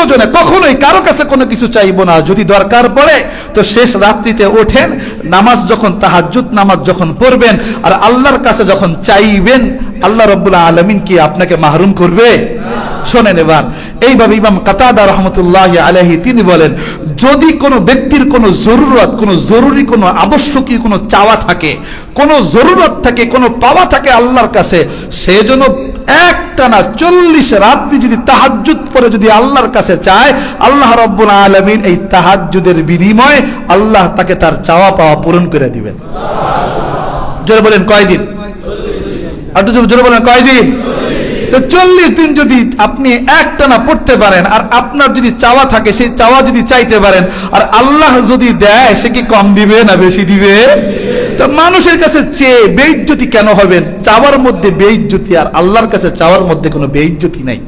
প্রয়োজনে কখনোই কারো কাছে কোনো কিছু চাইবো না। যদি দরকার পড়ে তো শেষ রাত্রিতে ওঠেন, নামাজ যখন তাহাজ্জুদ নামাজ যখন পড়বেন আর আল্লাহর কাছে যখন চাইবেন, আল্লাহ রাব্বুল আলামিন কি আপনাকে মাহরুম করবে? শোনেন এবার, এইভাবে ইমাম কাতাদা রাহমাতুল্লাহি আলাইহি তিনি বলেন, যদি কোনো ব্যক্তির কোনো জরুরত, কোনো জরুরি, কোনো আবশ্যকীয় কোনো চাওয়া থাকে, কোনো জরুরত থাকে, কোনো পাওয়া থাকে আল্লাহর কাছে, সে যেন একটানা 40 রাত্রি যদি তাহাজ্জুদ পড়ে যদি আল্লাহর কাছে চায়, আল্লাহ রাব্বুল আলামিন এই তাহাজ্জুদের বিনিময়ে আল্লাহ তাকে তার চাওয়া পাওয়া পূরণ করে দিবেন। জোরে বলেন কয়দিন? আর জোরে বলেন কয়দিন? তো 40 দিন যদি আপনি একটানা পড়তে পারেন আর আপনার যদি চাওয়া থাকে, সেই চাওয়া যদি চাইতে পারেন, আর আল্লাহ যদি দেয়, সে কি কম দিবে না বেশি দিবে? তো মানুষের কাছে চেয়ে বেইজ্জতি কেন হবেন? চাওয়ার মধ্যে বেইজ্জতি আর আল্লাহর কাছে চাওয়ার মধ্যে কোনো বেইজ্জতি নাই,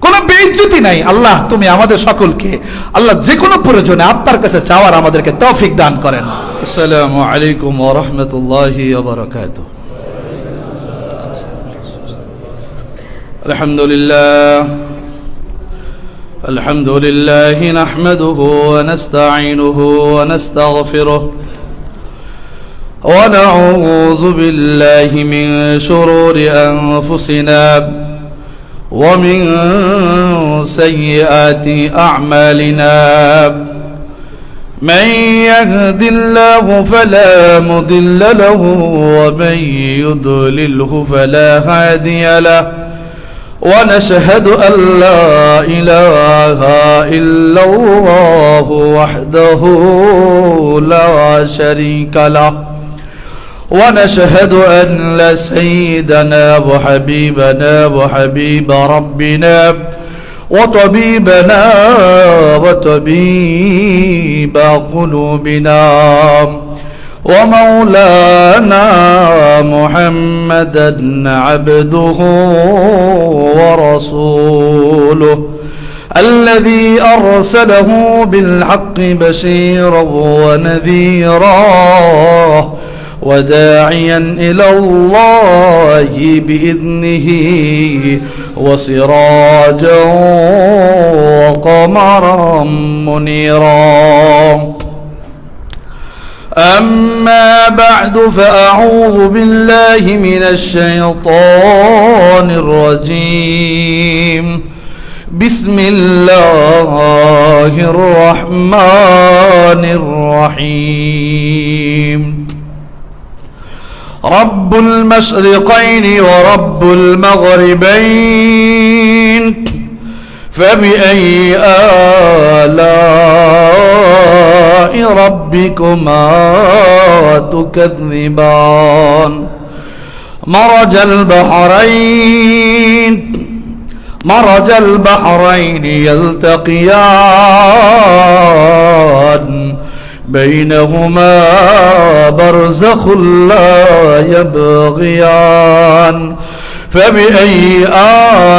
কোনো বেইজ্জতি নাই। আল্লাহ তুমি আমাদের সকলকে আল্লাহ যে কোনো প্রয়োজনে আপনার কাছে চাওয়ার আমাদেরকে তৌফিক দান করেন। আসসালামু আলাইকুম ওয়া রাহমাতুল্লাহি ওয়া বারাকাতুহু। الحمد لله نحمده ونستعينه ونستغفره ونعوذ بالله من شرور أنفسنا ومن سيئات أعمالنا من يهد الله فلا مضل له ومن يضلله فلا هادي له ونشهد أن لا إله إلا الله وحده لا شريك له ونشهد أن سيدنا وحبيبنا وحبيب ربنا وطبيبنا وطبيب قلوبنا ومولانا محمدا عبده ورسوله الذي أرسله بالحق بشيرا ونذيرا وداعيا إلى الله بإذنه وسراجا وقمرا منيرا أما بعد فأعوذ بالله من الشيطان الرجيم بسم الله الرحمن الرحيم رب المشرقين ورب المغربين فبأي آلاء ربكما تكذبان مرج البحرين يلتقيان بينهما برزخ لا يبغيان فبأي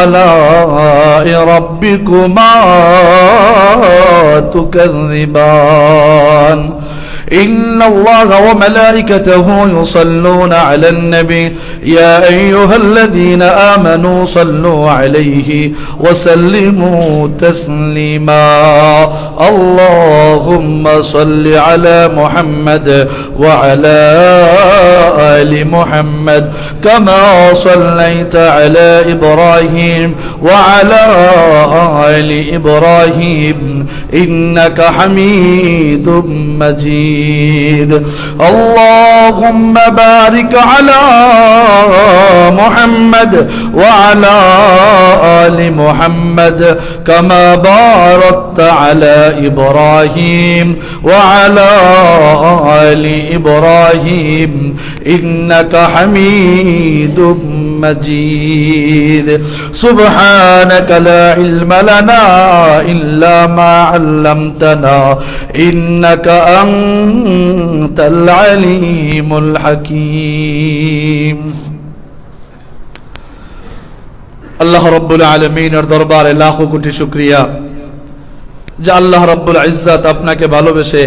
آلاء ربكما تكذبان إن الله وملائكته يصلون على النبي يا أيها الذين آمنوا صلوا عليه وسلموا تسليما اللهم صل على محمد وعلى آل محمد كما صليت على إبراهيم وعلى آل إبراهيم إنك حميد مجيد اللهم بارك على محمد وعلى آل محمد كما باركت على إبراهيم وعلى آل إبراهيم إنك حميد مجيد سبحانك لا علم لنا إلا ما علمتنا إنك أنت العليم الحكيم আল্লাহ রব্বুল আলামিনের দরবারে লাখো কোটি শুকরিয়া যে আল্লাহ রব্বুল ইজ্জত আপনাকে ভালোবেসে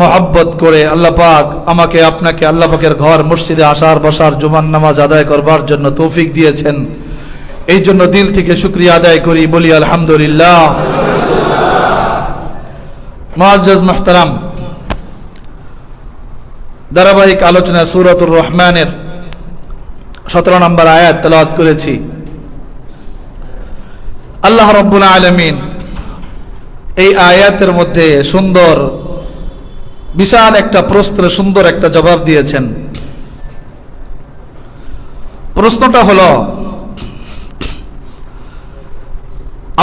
মহব্বত করে আল্লাহ পাক আমাকে আপনাকে আল্লাহ পাকের ঘর মসজিদে আসার বসার জুমার নামাজ আদায় করবার জন্য তৌফিক দিয়েছেন। এই জন্য দিল থেকে শুকরিয়া আদায় করি, বলি আলহামদুলিল্লাহ। মুআজ্জাজ মুহতারাম, ধারাবাহিক আলোচনা সূরাতুর রহমানের 17 নম্বর আয়াত তেলাওয়াত করেছি। আল্লাহ রাব্বুল আলামিন এই আয়াতের মধ্যে সুন্দর বিশাল একটা প্রশ্নের সুন্দর একটা জবাব দিয়েছেন। প্রশ্নটা হলো,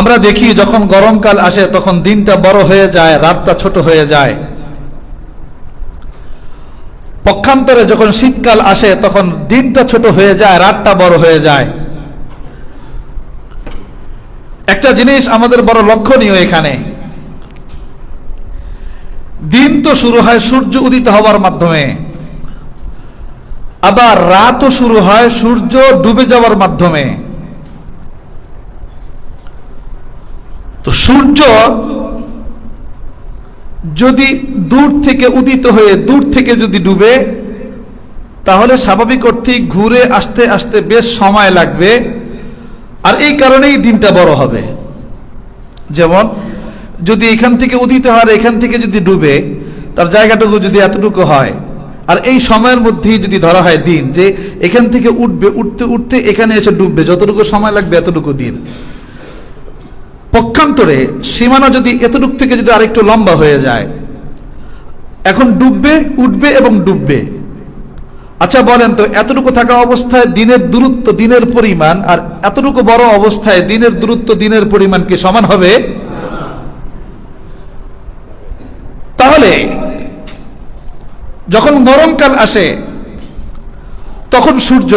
আমরা দেখি যখন গরমকাল আসে তখন দিনটা বড় হয়ে যায়, রাতটা ছোট হয়ে যায়। পক্ষান্তরে যখন শীতকাল আসে তখন দিনটা ছোট হয়ে যায়, রাতটা বড় হয়ে যায়। একটা জিনিস আমাদের বড় লক্ষণীয়, এখানে দিন তো শুরু হয় সূর্য উদিত হওয়ার মাধ্যমে, আবার রাতও শুরু হয় সূর্য ডুবে যাওয়ার মাধ্যমে। তো সূর্য যদি দূর থেকে উদিত হয়ে দূর থেকে যদি ডুবে, তাহলে স্বাভাবিক অর্থেই ঘুরে আসতে আসতে বেশ সময় লাগবে, আর এই কারণেই দিনটা বড় হবে। যেমন যদি এখান থেকে উদিত হয়, এখান থেকে যদি ডুবে, তার জায়গাটুকু যদি এতটুকু হয়, আর এই সময়ের মধ্যেই যদি ধরা হয় দিন, যে এখান থেকে উঠবে, উঠতে উঠতে এখানে এসে ডুববে, যতটুকু সময় লাগবে এতটুকু দিন। পক্ষান্তরে সীমানা যদি এতটুকু থেকে যদি আরেকটু লম্বা হয়ে যায়, এখন ডুববে, উঠবে এবং ডুববে। আচ্ছা বলেন তো, এতটুকু থাকা অবস্থায় দিনের দূরত্ব, দিনের পরিমাণ, আর এতটুকু বড় অবস্থায় দিনের দূরত্ব, দিনের পরিমাণ কি সমান হবে? তাহলে যখন গরমকাল আসে তখন সূর্য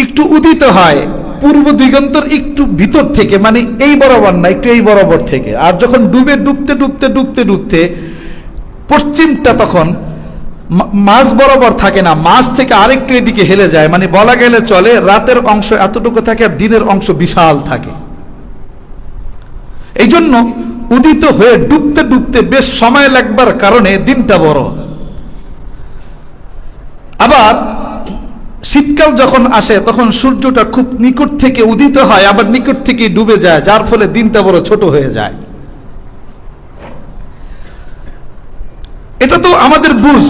একটু উদিত হয় পূর্ব দিগন্তর একটু ভিতর থেকে, মানে এই বরাবর না, একটু এই বরাবর থেকে। আর যখন ডুবে ডুবতে ডুবতে ডুবতে ডুবতে পশ্চিমটা তখন মাঝ বরাবর থাকে না, মাঝ থেকে আরেকটু এদিকে হেলে যায়, মানে বলা গেলে চলে রাতের অংশ এতটুকু থাকে আর দিনের অংশ বিশাল থাকে। এই জন্য উদিত হয়ে ডুবতে ডুবতে বেশ সময় লাগবার কারণে দিনটা বড়। আবার শীতকাল যখন আসে তখন সূর্যটা খুব নিকট থেকে উদিত হয়, আবার নিকট থেকে ডুবে যায়, যার ফলে দিনটা বড় ছোট হয়ে যায়। এটা তো আমাদের বুঝ।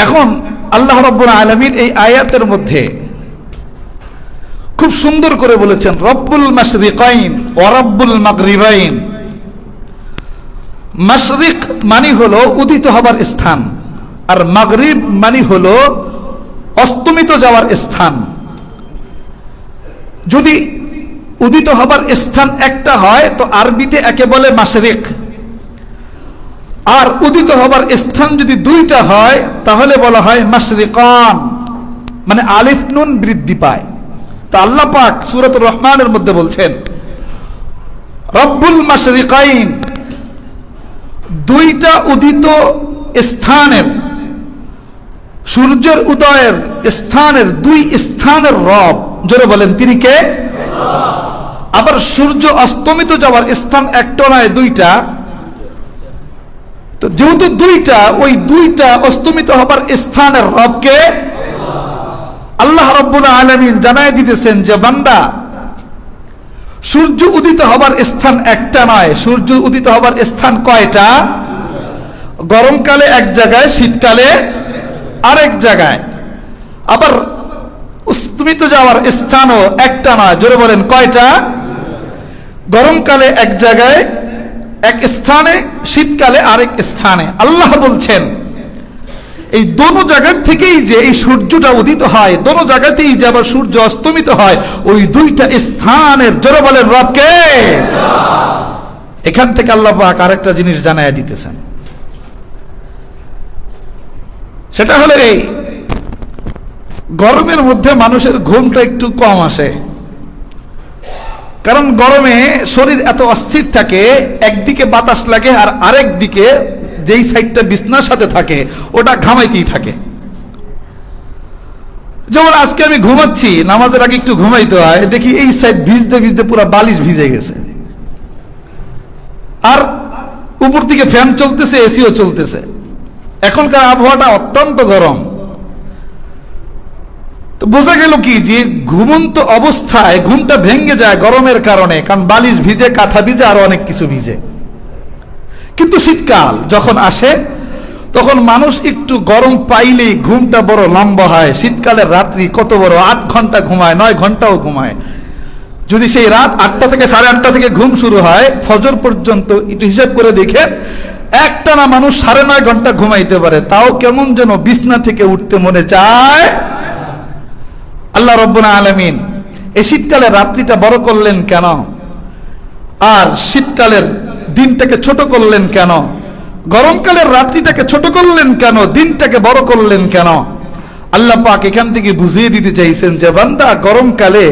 এখন আল্লাহ রাব্বুল আলামিন এই আয়াতের মধ্যে খুব সুন্দর করে বলেছেন, রব্বুল মাশরিকাইন ওয়া রব্বুল মাগরিবাইন। মাশরিক মানে হলো উদিত হবার স্থান, আর মাগরিব মানে হলো অস্তমিত যাওয়ার স্থান। যদি উদিত হবার স্থান একটা হয় তো আরবিতে একে বলে মাশরিক, আর উদিত হবার স্থান যদি দুইটা হয় তাহলে বলা হয় মাশরিকান, মানে আলিফ নুন বৃদ্ধি পায়। তা আল্লাহ পাক সূরাতুর রহমানের মধ্যে বলছেন, রব্বুল মাশরিকাইন, দুইটা উদিত স্থানের, সূর্যের উদয়ের স্থানের, দুই স্থানের রব, জোরে বলেন তিনি কে? আবার সূর্য অস্তমিত যাওয়ার স্থান একটা নয়, দুইটা। তো যেহেতু দুইটা, ওই দুইটা অস্তমিত হবার স্থানের রবকে আল্লাহ রাব্বুল আলামিন জানায় দিতেছেন যে বান্দা, সূর্য উদিত হবার স্থান একটা নয়, সূর্য উদিত হবার স্থান কয়টা? গরমকালে এক জায়গায়, শীতকালে আরেক জায়গায়। আবার অস্তমিত যাওয়ার স্থানও একটা নয়, জোরে বলেন কয়টা? গরমকালে এক জায়গায় এক স্থানে, শীতকালে আরেক স্থানে। আল্লাহ বলছেন এই দোনো জায়গার থেকেই যে এই সূর্যটা উদিত হয়, দোনো জায়গাতেই যে আবার সূর্য অস্তমিত হয়, ওই দুইটা স্থানের, জোরে বলেন রব কে? এখান থেকে আল্লাহ পাক আরেকটা জিনিস জানায় দিতেছেন, সেটা হলো এই গরমের মধ্যে মানুষের ঘুমটা একটু কম আসে, কারণ গরমে শরীর এত অস্থির থাকে, একদিকে বাতাস লাগে আর আরেক দিকে যেই সাইডটা বিছনার সাথে থাকে ওটা ঘামাইতেই থাকে। যেমন আজকে আমি ঘুমাচ্ছি, নামাজের আগে একটু ঘুমাইতে হয়, দেখি এই সাইড ভিজতে ভিজতে পুরো বালিশ ভিজে গেছে, আর উপর থেকে ফ্যান চলতেছে, এসিও চলতেছে। এখনকার আবহাওয়াটা অত্যন্ত গরম। তো বোঝা গেল কি যে ঘুমন্ত অবস্থায় ঘুমটা ভেঙে যায় গরমের কারণে, কারণ বালিশ ভিজে, কাঁথা ভিজে, আরো অনেক কিছু ভিজে। কিন্তু শীতকাল যখন আসে তখন মানুষ একটু গরম পাইলেই ঘুমটা বড় লম্বা হয়। শীতকালের রাত্রি কত বড়, 8 ঘন্টা ঘুমায়, 9 ঘন্টাও ঘুমায়। যদি সেই রাত 8টা থেকে 8:30 থেকে ঘুম শুরু হয় ফজর পর্যন্ত, একটু হিসাব করে দেখেন, একটানা মানুষ 9.5 ঘন্টা ঘুমাইতে পারে, তাও কেমন যেন বিছনা থেকে উঠতে মনে চায়। আল্লাহ রাব্বুল আলামিন এই শীতকালের রাত্রিটা বড় করলেন কেন, আর শীতকালের দিনটাকে ছোট করলেন কেন, গরমকালের রাত্রিটাকে ছোট করলেন কেন, দিনটাকে বড় করলেন কেন? আল্লাহ পাক এখান থেকে বুঝিয়ে দিতে চাইছেন যে বান্দা, গরমকালে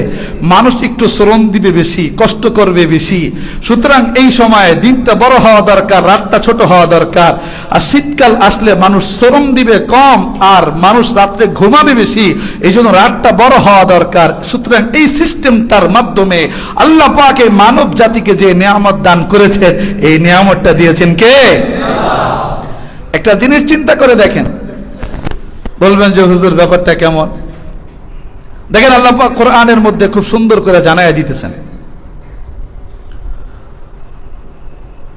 মানুষ একটু শ্রম দিবে বেশি, কষ্ট করবে বেশি, সুতরাং এই সময়ে দিনটা বড় হওয়া দরকার, রাতটা ছোট হওয়া দরকার। আর শীতকাল আসলে মানুষ শ্রম দিবে কম আর মানুষ রাত্রে ঘুমাবে বেশি, এই জন্য রাতটা বড় হওয়া দরকার। সুতরাং এই সিস্টেমটার মাধ্যমে আল্লাহ পাক এই মানব জাতিকে যে নিয়ামত দান করেছে, এই নিয়ামতটা দিয়েছেন কে? একটা জিনিস চিন্তা করে দেখেন, বলবেন যে হুজুর ব্যাপারটা কেমন? দেখেন আল্লাহ পাক কোরআনের মধ্যে খুব সুন্দর করে জানায়া দিতেছেন,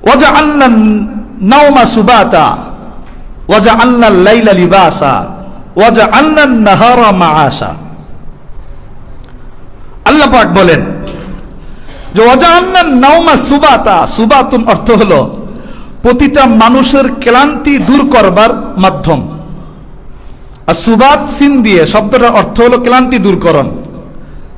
ওয়াজআলনা নাওমা সুবাতা ওয়াজআলনা লাইলা লিবাসা ওয়াজআলনা নাহারা মাআশা। আল্লাহ পাক বলেন যে ওয়াজআলনা নাওমা সুবাতা, সুবাতুন অর্থ হলো প্রতিটা মানুষের ক্লান্তি দূর করবার মাধ্যম। আর সুবাত সিন দিয়ে শব্দটার অর্থ হলো ক্লান্তি দূরকরণ।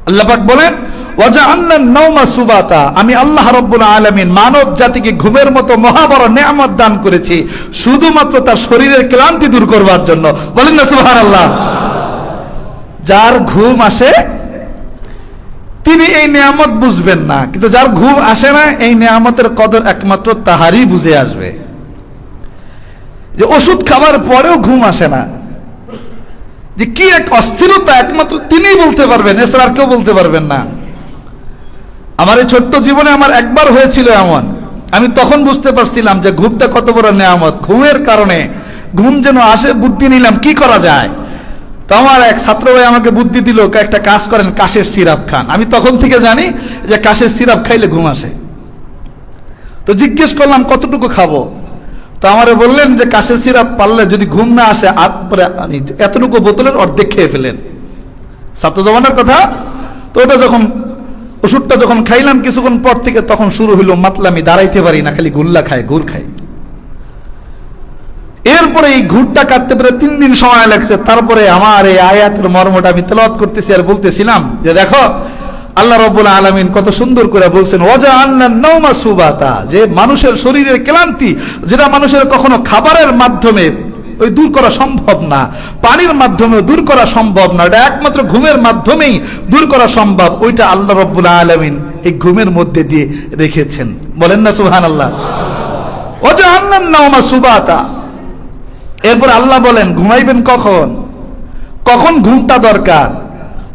আল্লাহ পাক বলেন ওয়াজআলনা নাওমা সুবাতা, আমি আল্লাহ রাব্বুল আলামিন মানব জাতিকে ঘুমের মতো মহাবড় নিয়ামত দান করেছি শুধুমাত্র তার শরীরের ক্লান্তি দূর করবার জন্য। বলেন না সুবহানাল্লাহ। যার ঘুম আসে তিনি এই নিয়ামত বুঝবেন না, কিন্তু যার ঘুম আসে না এই নিয়ামতের কদর একমাত্র তাহারই বুঝে আসবে। যে ওষুধ খাবার পরেও ঘুম আসে না, যে কি এক অস্থিরতা, একমাত্র তিনিই বলতে পারবেন, এছাড়া আর কেউ বলতে পারবেন না। আমার এই ছোট্ট জীবনে আমার একবার হয়েছিল এমন, আমি তখন বুঝতে পারছিলাম যে ঘুমটা কত বড় নিয়ামত। ঘুমের কারণে ঘুম যেন আসে, বুদ্ধি নিলাম কি করা যায়। তো আমার এক ছাত্র ভাই আমাকে বুদ্ধি দিল, একটা কাজ করেন, কাশের সিরাপ খান। আমি তখন থেকে জানি যে কাশের সিরাপ খাইলে ঘুম আসে। তো জিজ্ঞেস করলাম কতটুকু খাবো, তো আমারে বললেন যে কাশের সিরাপ পারলে যদি ঘুম না আসে এতটুকু বোতলের অর্ধেক খেয়ে ফেলেন। ছাত্র জমানার কথা। তো ওটা যখন ওষুধটা যখন খাইলাম কিছুক্ষণ পর থেকে তখন শুরু হইল মাতলামি, দাঁড়াইতে পারি না, খালি গুল্লা খাই, গুড় খাই। এরপরে এই ঘুরটা কাটতে পেরে 3 দিন সময় লাগছে। তারপরে আমার এই আয়াতের মর্মটা আমি তেলাওয়াত করতেছি আর বলতেছিলাম যে দেখো আল্লাহ রাব্বুল আলামিন কত সুন্দর করে বলছেন ওয়াজআলনা নাওমা সুবাতা, যে মানুষের শরীরের ক্লান্তি যেটা মানুষের কখনো খাবারের মাধ্যমে ওই দূর করা সম্ভব না, পানির মাধ্যমে দূর করা সম্ভব না, এটা একমাত্র ঘুমের মাধ্যমেই দূর করা সম্ভব, ওইটা আল্লাহ রাব্বুল আলামিন এই ঘুমের মধ্যে দিয়ে রেখেছেন। বলেন না সুবহানাল্লাহ। ওয়াজআলনা নাওমা সুবাতা। এরপর আল্লাহ বলেন ঘুমাইবেন কখন, কখন ঘুমটা দরকার।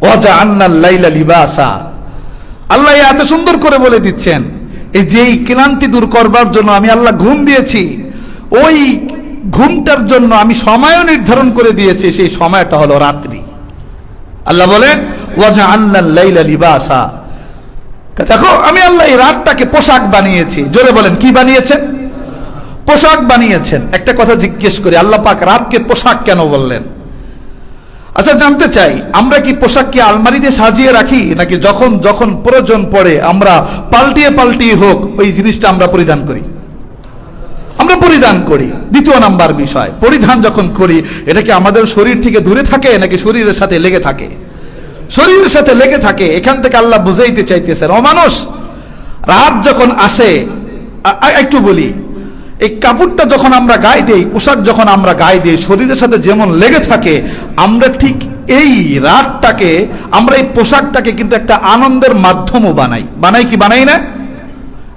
ওয়াজআলনা লাইলা লিবাসা। আল্লাহ এত সুন্দর করে বলে দিচ্ছেন এই যে ক্লান্তি দূর করবার জন্য আমি আল্লাহ ঘুম দিয়েছি, ওই ঘুমটার জন্য আমি সময়ও নির্ধারণ করে দিয়েছি, সেই সময়টা হলো রাত্রি। আল্লাহ বলেন ওয়াজআলনা লাইলা লিবাসা। দেখো আমি আল্লাহ এই রাতটাকে পোশাক বানিয়েছি। জোরে বলেন কি বানিয়েছেন? পোশাক বানিয়েছেন। একটা কথা জিজ্ঞেস করি, আল্লাহ পাক রাতকে পোশাক কেন বললেন? আচ্ছা জানতে চাই, আমরা কি পোশাককে আলমারিতে সাজিয়ে রাখি, নাকি যখন যখন প্রয়োজন পড়ে আমরা পাল্টিয়ে পাল্টিয়ে হোক ওই জিনিসটা আমরা পরিধান করি? আমরা পরিধান করি। দ্বিতীয় নাম্বার বিষয়, পরিধান যখন করি এটা কি আমাদের শরীর থেকে দূরে থাকে নাকি শরীরের সাথে লেগে থাকে? শরীরের সাথে লেগে থাকে। এখান থেকে আল্লাহ বুঝাইতে চাইতেছেন ও মানুষ, রাত যখন আসে, একটু বলি, এই কাপড়টা যখন আমরা গায়ে দেই, পোশাক যখন আমরা গায়ে দিই, শরীরের সাথে যেমন লেগে থাকে, আমরা ঠিক এই রাতটাকে, আমরা এই পোশাকটাকে কিন্তু একটা আনন্দের মাধ্যমও বানাই। বানাই কি বানাই না?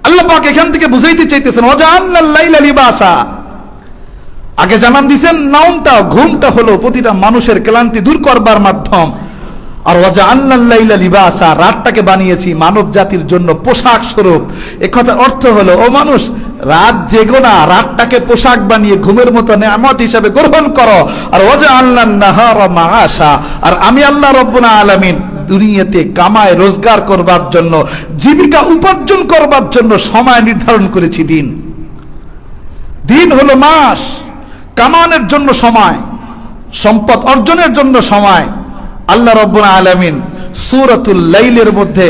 আল্লাহ পাক এখান থেকে বুঝাইতে চাইতেছেন ওয়াজআলনা লাইলা লিবাসা। আগে জানান দিয়েছেন নাওমটা, ঘুমটা হলো প্রতিটা মানুষের ক্লান্তি দূর করবার মাধ্যম। আর ওয়াজআলনাল লাইলা লিবাসা, রাতটাকে বানিয়েছি মানব জাতির জন্য পোশাক স্বরূপ। এ কথার অর্থ হলো, ও মানুষ, রাত জেগো না, রাতটাকে পোশাক বানিয়ে ঘুমের মতো নেয়ামত হিসাবে গ্রহণ করো। আর ওয়াজআলনান নাহারা মাআশা, আর আমি আল্লাহ রাব্বুল আলামিন দুনিয়াতে কামায় রোজগার করবার জন্য, জীবিকা উপার্জন করবার জন্য সময় নির্ধারণ করেছি। দিন হলো মাস, কামানোর জন্য সময়, সম্পদ অর্জনের জন্য সময়। আল্লাহ রাব্বুল আলামিন সূরাতুল লাইলের মধ্যে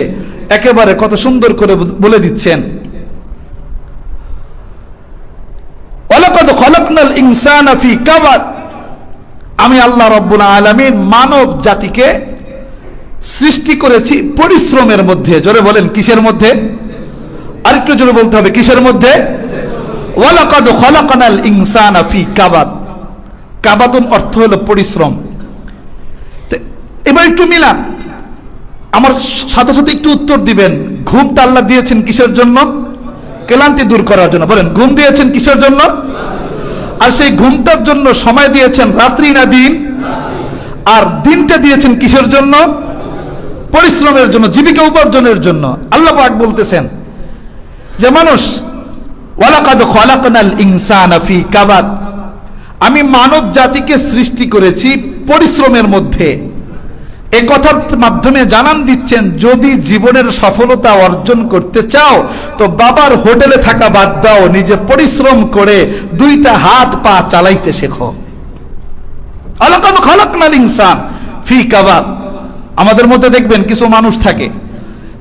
একেবারে কত সুন্দর করে বলে দিচ্ছেন, ওয়ালাকাদ খালাকনাল ইনসানা ফি কাবাদ, আমি আল্লাহ রাব্বুল আলামিন মানব জাতিকে সৃষ্টি করেছি পরিশ্রমের মধ্যে। জোরে বলেন, কিসের মধ্যে? আরেকটু জোরে বলতে হবে, কিসের মধ্যে? ওয়ালাকাদ খালাকনাল ইনসানা ফি কাবাদ। কাবাদুন অর্থ হলো পরিশ্রম। এবার একটু মিলান, আমার সাথে সাথে একটু উত্তর দিবেন। ঘুমটা আল্লাহ দিয়েছেন কিসের জন্য? ক্লান্তি দূর করার জন্য। বলেন, ঘুম দিয়েছেন কিসের জন্য? আর সেই ঘুমটার জন্য সময় দিয়েছেন রাত্রি না দিন? আর দিনটা দিয়েছেন কিসের জন্য? পরিশ্রমের জন্য, জীবিকা উপার্জনের জন্য। আল্লাহ পাক বলতেছেন যে মানুষ, ওয়ালাকাদ খালাকনাল ইনসানা ফি কাবাদ, আমি মানব জাতিকে সৃষ্টি করেছি পরিশ্রমের মধ্যে। এই কথার মাধ্যমে জানান দিচ্ছেন, যদি জীবনের সফলতা অর্জন করতে চাও তো বাবার হোটেলে থাকা বাদ দাও, নিজে পরিশ্রম করে দুইটা হাত পা চালাইতে শেখো। ওয়ালাকাদ খালাকনাল ইনসান ফি কাবাদ। আমাদের মধ্যে দেখবেন কিছু মানুষ থাকে,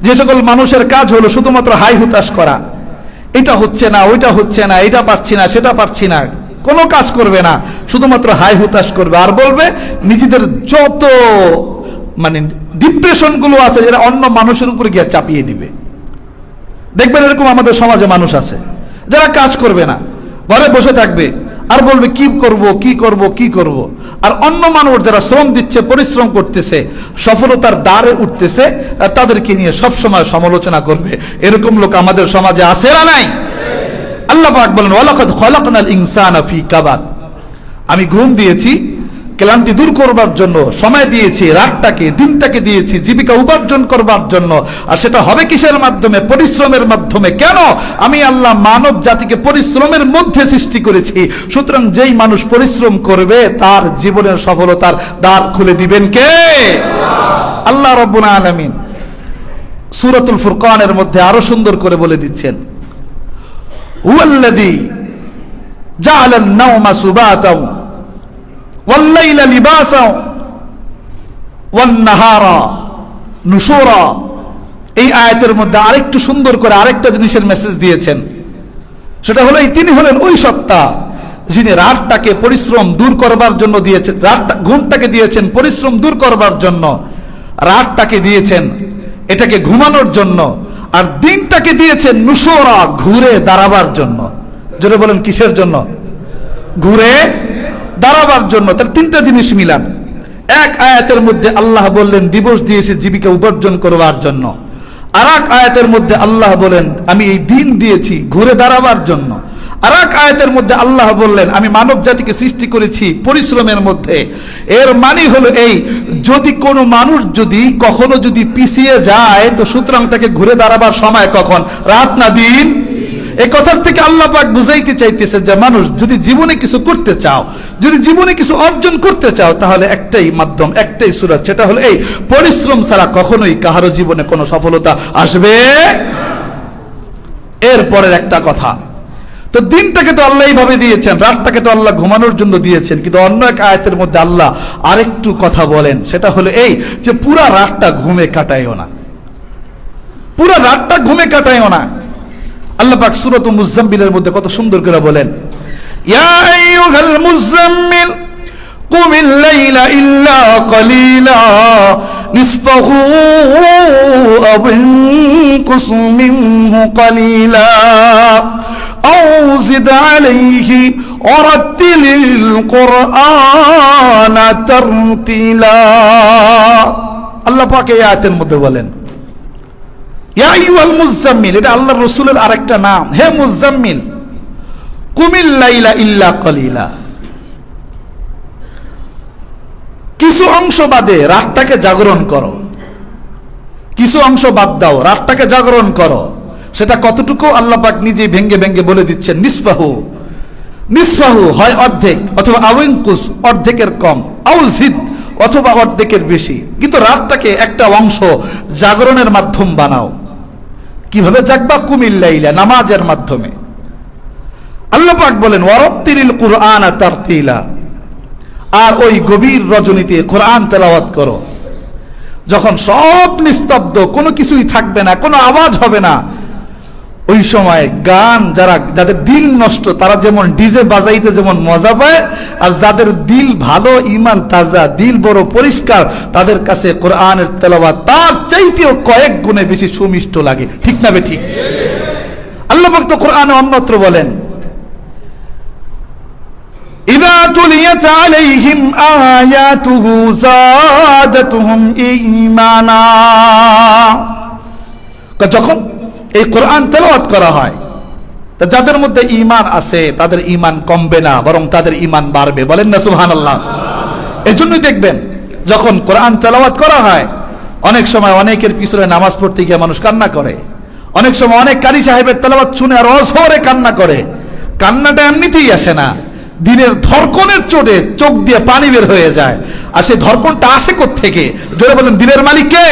যে সকল মানুষের কাজ হলো শুধুমাত্র হাই হুতাশ করা, এটা হচ্ছে না, ওইটা হচ্ছে না, এটা পারছি না, সেটা পারছি না, কোনো কাজ করবে না, শুধুমাত্র হাই হুতাশ করবে। আর বলবে নিজেদের যত ডিপ্রেশন গুলো আছে যেটা অন্য মানুষের উপরে গিয়ে চাপিয়ে দিবে। দেখবেন এরকম আমাদের সমাজে মানুষ আছে যারা কাজ করবে না, ঘরে বসে থাকবে আর বলবে কি করব কি করব কি করব। আর অন্য মানুষ যারা শ্রম দিচ্ছে, পরিশ্রম করতেছে, সফলতার দ্বারে উঠতেছে, তাদেরকে নিয়ে সব সময় সমালোচনা করবে। এরকম লোক আমাদের সমাজে আছে না নাই? আল্লাহ পাক বলেন, ওয়ালাকাদ খালাকনাল ইনসানা ফি কাবাদ, আমি ঘুম দিয়েছি ক্লান্তি দূর করবার জন্য, সময় দিয়েছি রাতটাকে, দিনটাকে দিয়েছি জীবিকা উপার্জন করবার জন্য। আর সেটা হবে কিসের মাধ্যমে? পরিশ্রমের মাধ্যমে। কেন? আমি আল্লাহ মানব জাতিকে পরিশ্রমের মধ্যে সৃষ্টি করেছি। সুতরাং যেই মানুষ পরিশ্রম করবে তার জীবনের সফলতার দ্বার খুলে দিবেন কে? আল্লাহ রাব্বুল আলামিন সূরাতুল ফুরকানের মধ্যে আরো সুন্দর করে বলে দিচ্ছেন, হুয়াল্লাযী জাআলান নাওমা সুবাতাও ওয়াল্লাইলা লিবাসা ওয়ান-নাহারা নুশুরা। এই আয়াতের মধ্যে আরেকটু সুন্দর করে আরেকটা জিনিসের মেসেজ দিয়েছেন। সেটা হলো, তিনি হলেন ওই সত্তা যিনি রাতটাকে পরিশ্রম দূর করবার জন্য দিয়েছেন, ঘুমটাকে দিয়েছেন পরিশ্রম দূর করবার জন্য, রাতটাকে দিয়েছেন এটাকে ঘুমানোর জন্য, আর দিনটাকে দিয়েছেন নুশুরা, ঘুরে দাঁড়াবার জন্য। জোরে বলেন, কিসের জন্য? ঘুরে দাঁড়াবার জন্য। তাহলে তিনটা জিনিস মিলান। এক আয়াতের মধ্যে আল্লাহ বললেন দিবস দিয়েছে জীবিকা উপার্জন করবার জন্য, আর এক আয়াতের মধ্যে আল্লাহ বলেন আমি এই দিন দিয়েছি ঘুরে দাঁড়াবার জন্য, আর এক আয়াতের মধ্যে আল্লাহ বললেন আমি মানব জাতিকে সৃষ্টি করেছি পরিশ্রমের মধ্যে। এর মানে হলো এই, যদি কোনো মানুষ যদি কখনো যদি পিছিয়ে যায় তো সুতরাং তাকে ঘুরে দাঁড়াবার সময় কখন? রাত না দিন? এই কথার থেকে আল্লাহ পাক বুঝাইতে চাইতেছে যে মানুষ যদি জীবনে কিছু করতে চাও, যদি জীবনে কিছু অর্জন করতে চাও, তাহলে একটাই মাধ্যম, একটাই সুরাত, সেটা হলো এই পরিশ্রম ছাড়া কখনোই কাহারো জীবনে কোনো সফলতা আসবে। এরপরের একটা কথা, তো দিনটাকে তো আল্লাহ এইভাবে দিয়েছেন, রাতটাকে তো আল্লাহ ঘুমানোর জন্য দিয়েছেন, কিন্তু অন্য এক আয়াতের মধ্যে আল্লাহ আরেকটু কথা বলেন, সেটা হলো এই যে পুরা রাতটা ঘুমে কাটাইও না, পুরা রাতটা ঘুমে কাটাইও না। আল্লাহ পাক সূরাতুল মুযাম্মিলের মধ্যে কত সুন্দর করে বলেন, ইয়া আইয়ুহাল মুযাম্মিল কুমিল লাইলা ইল্লা কালিলা নিসফাহু আও ইনকুস মিনহু কালিলা আও জিদ আলাইহি ওয়ারাত্তিলিল কুরআনা তারতিলা। আল্লাহ পাক এই আয়াতের মধ্যে বলেন ইয়া আইয়ুহাল মুযাম্মিল, এটা আল্লাহর রাসূলের আরেকটা নাম। হে মুযাম্মিল, কুমিল লাইলা ইল্লা কালিলা, কিছু অংশ বাদে রাতটাকে জাগরণ করো, কিছু অংশ বাদ দাও, রাতটাকে জাগরণ করো। সেটা কতটুকু আল্লাহ পাক নিজেই ভেঙ্গে ভেঙ্গে বলে দিচ্ছেন, নিসফাহু, নিসফাহু হয় অর্ধেক, অথবা আউইনকুস অর্ধেকের কম, আউজিদ অথবা অর্ধেকের বেশি, কিন্তু রাতটাকে একটা অংশ জাগরণের মাধ্যম বানাও। কিভাবে জাগবা? কুমিল লাইলা, নামাজের মাধ্যমে। আল্লাহ পাক বলেন ওয়ারাত্তিলিল কুরআনা তারতিলা, আর ওই গভীর রজনীতে কোরআন তেলাওয়াত করো, যখন সব নিস্তব্ধ, কোনো কিছুই থাকবে না, কোনো আওয়াজ হবে না, ওই সময় গান, যাদের দিল নষ্ট তারা যেমন ডিজে বাজাইতে যেমন মজা পায়, আর যাদের দিল ভালো, ঈমান তাজা, দিল বড় পরিষ্কার, তাদের কাছে কোরআনের তেলাওয়াত তার চাইতেও কয়েক গুণে বেশি সুমিষ্ট লাগে। ঠিক না ঠিক? আল্লাহ পাক তো কোরআনে অন্যত্র বলেন ইযা তুলিয়াত আলাইহিম আয়াতুহু যাদাতুহুম ঈমানা, যখন এই কোরআন তেলাওয়াত করা হয়, তা যাদের মধ্যে ঈমান আছে তাদের ঈমান কমবে না, বরং তাদের ঈমান বাড়বে। বলেন না সুবহানাল্লাহ? এই জন্যই দেখবেন যখন কোরআন তেলাওয়াত করা হয়, অনেক সময় অনেকের পিছনে নামাজ পড়তে গিয়ে মানুষ কান্না করে, অনেক সময় অনেক কারি সাহেবের তেলাওয়াত শুনে আর অঝরে কান্না করে। কান্নাটা এমনিতেই আসে না, দিলের ধড়কনের চোটে চোখ দিয়ে পানি বের হয়ে যায়। আর সেই ধড়কনটা আসে কোত্থেকে? জোরে বলেন, দিলের মালিক কে?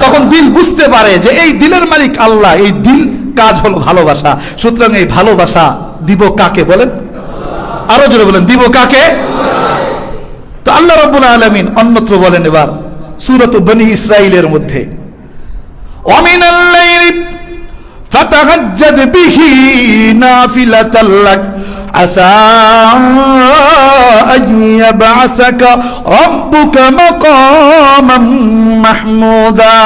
তখন দিল বুঝতে পারে যে এই দিলের মালিক আল্লাহ, এই দিল কাজ হলো ভালোবাসা। সুতরাং এই ভালোবাসা দিব কাকে? বলেন, আরো জোরে বলেন, দিব কাকে? তো আল্লাহ রাব্বুল আলামিন অন্যত্র বলেন এবার সূরাত বনী ইসরাঈলের মধ্যে, ওয়ামিনাল লাইলি ফাতাহাজ্জাদ বিহি নাফিলাতাল লাক আসা আন ইয়াবআসাকা রাব্বুকা মাকামান মাহমুদা।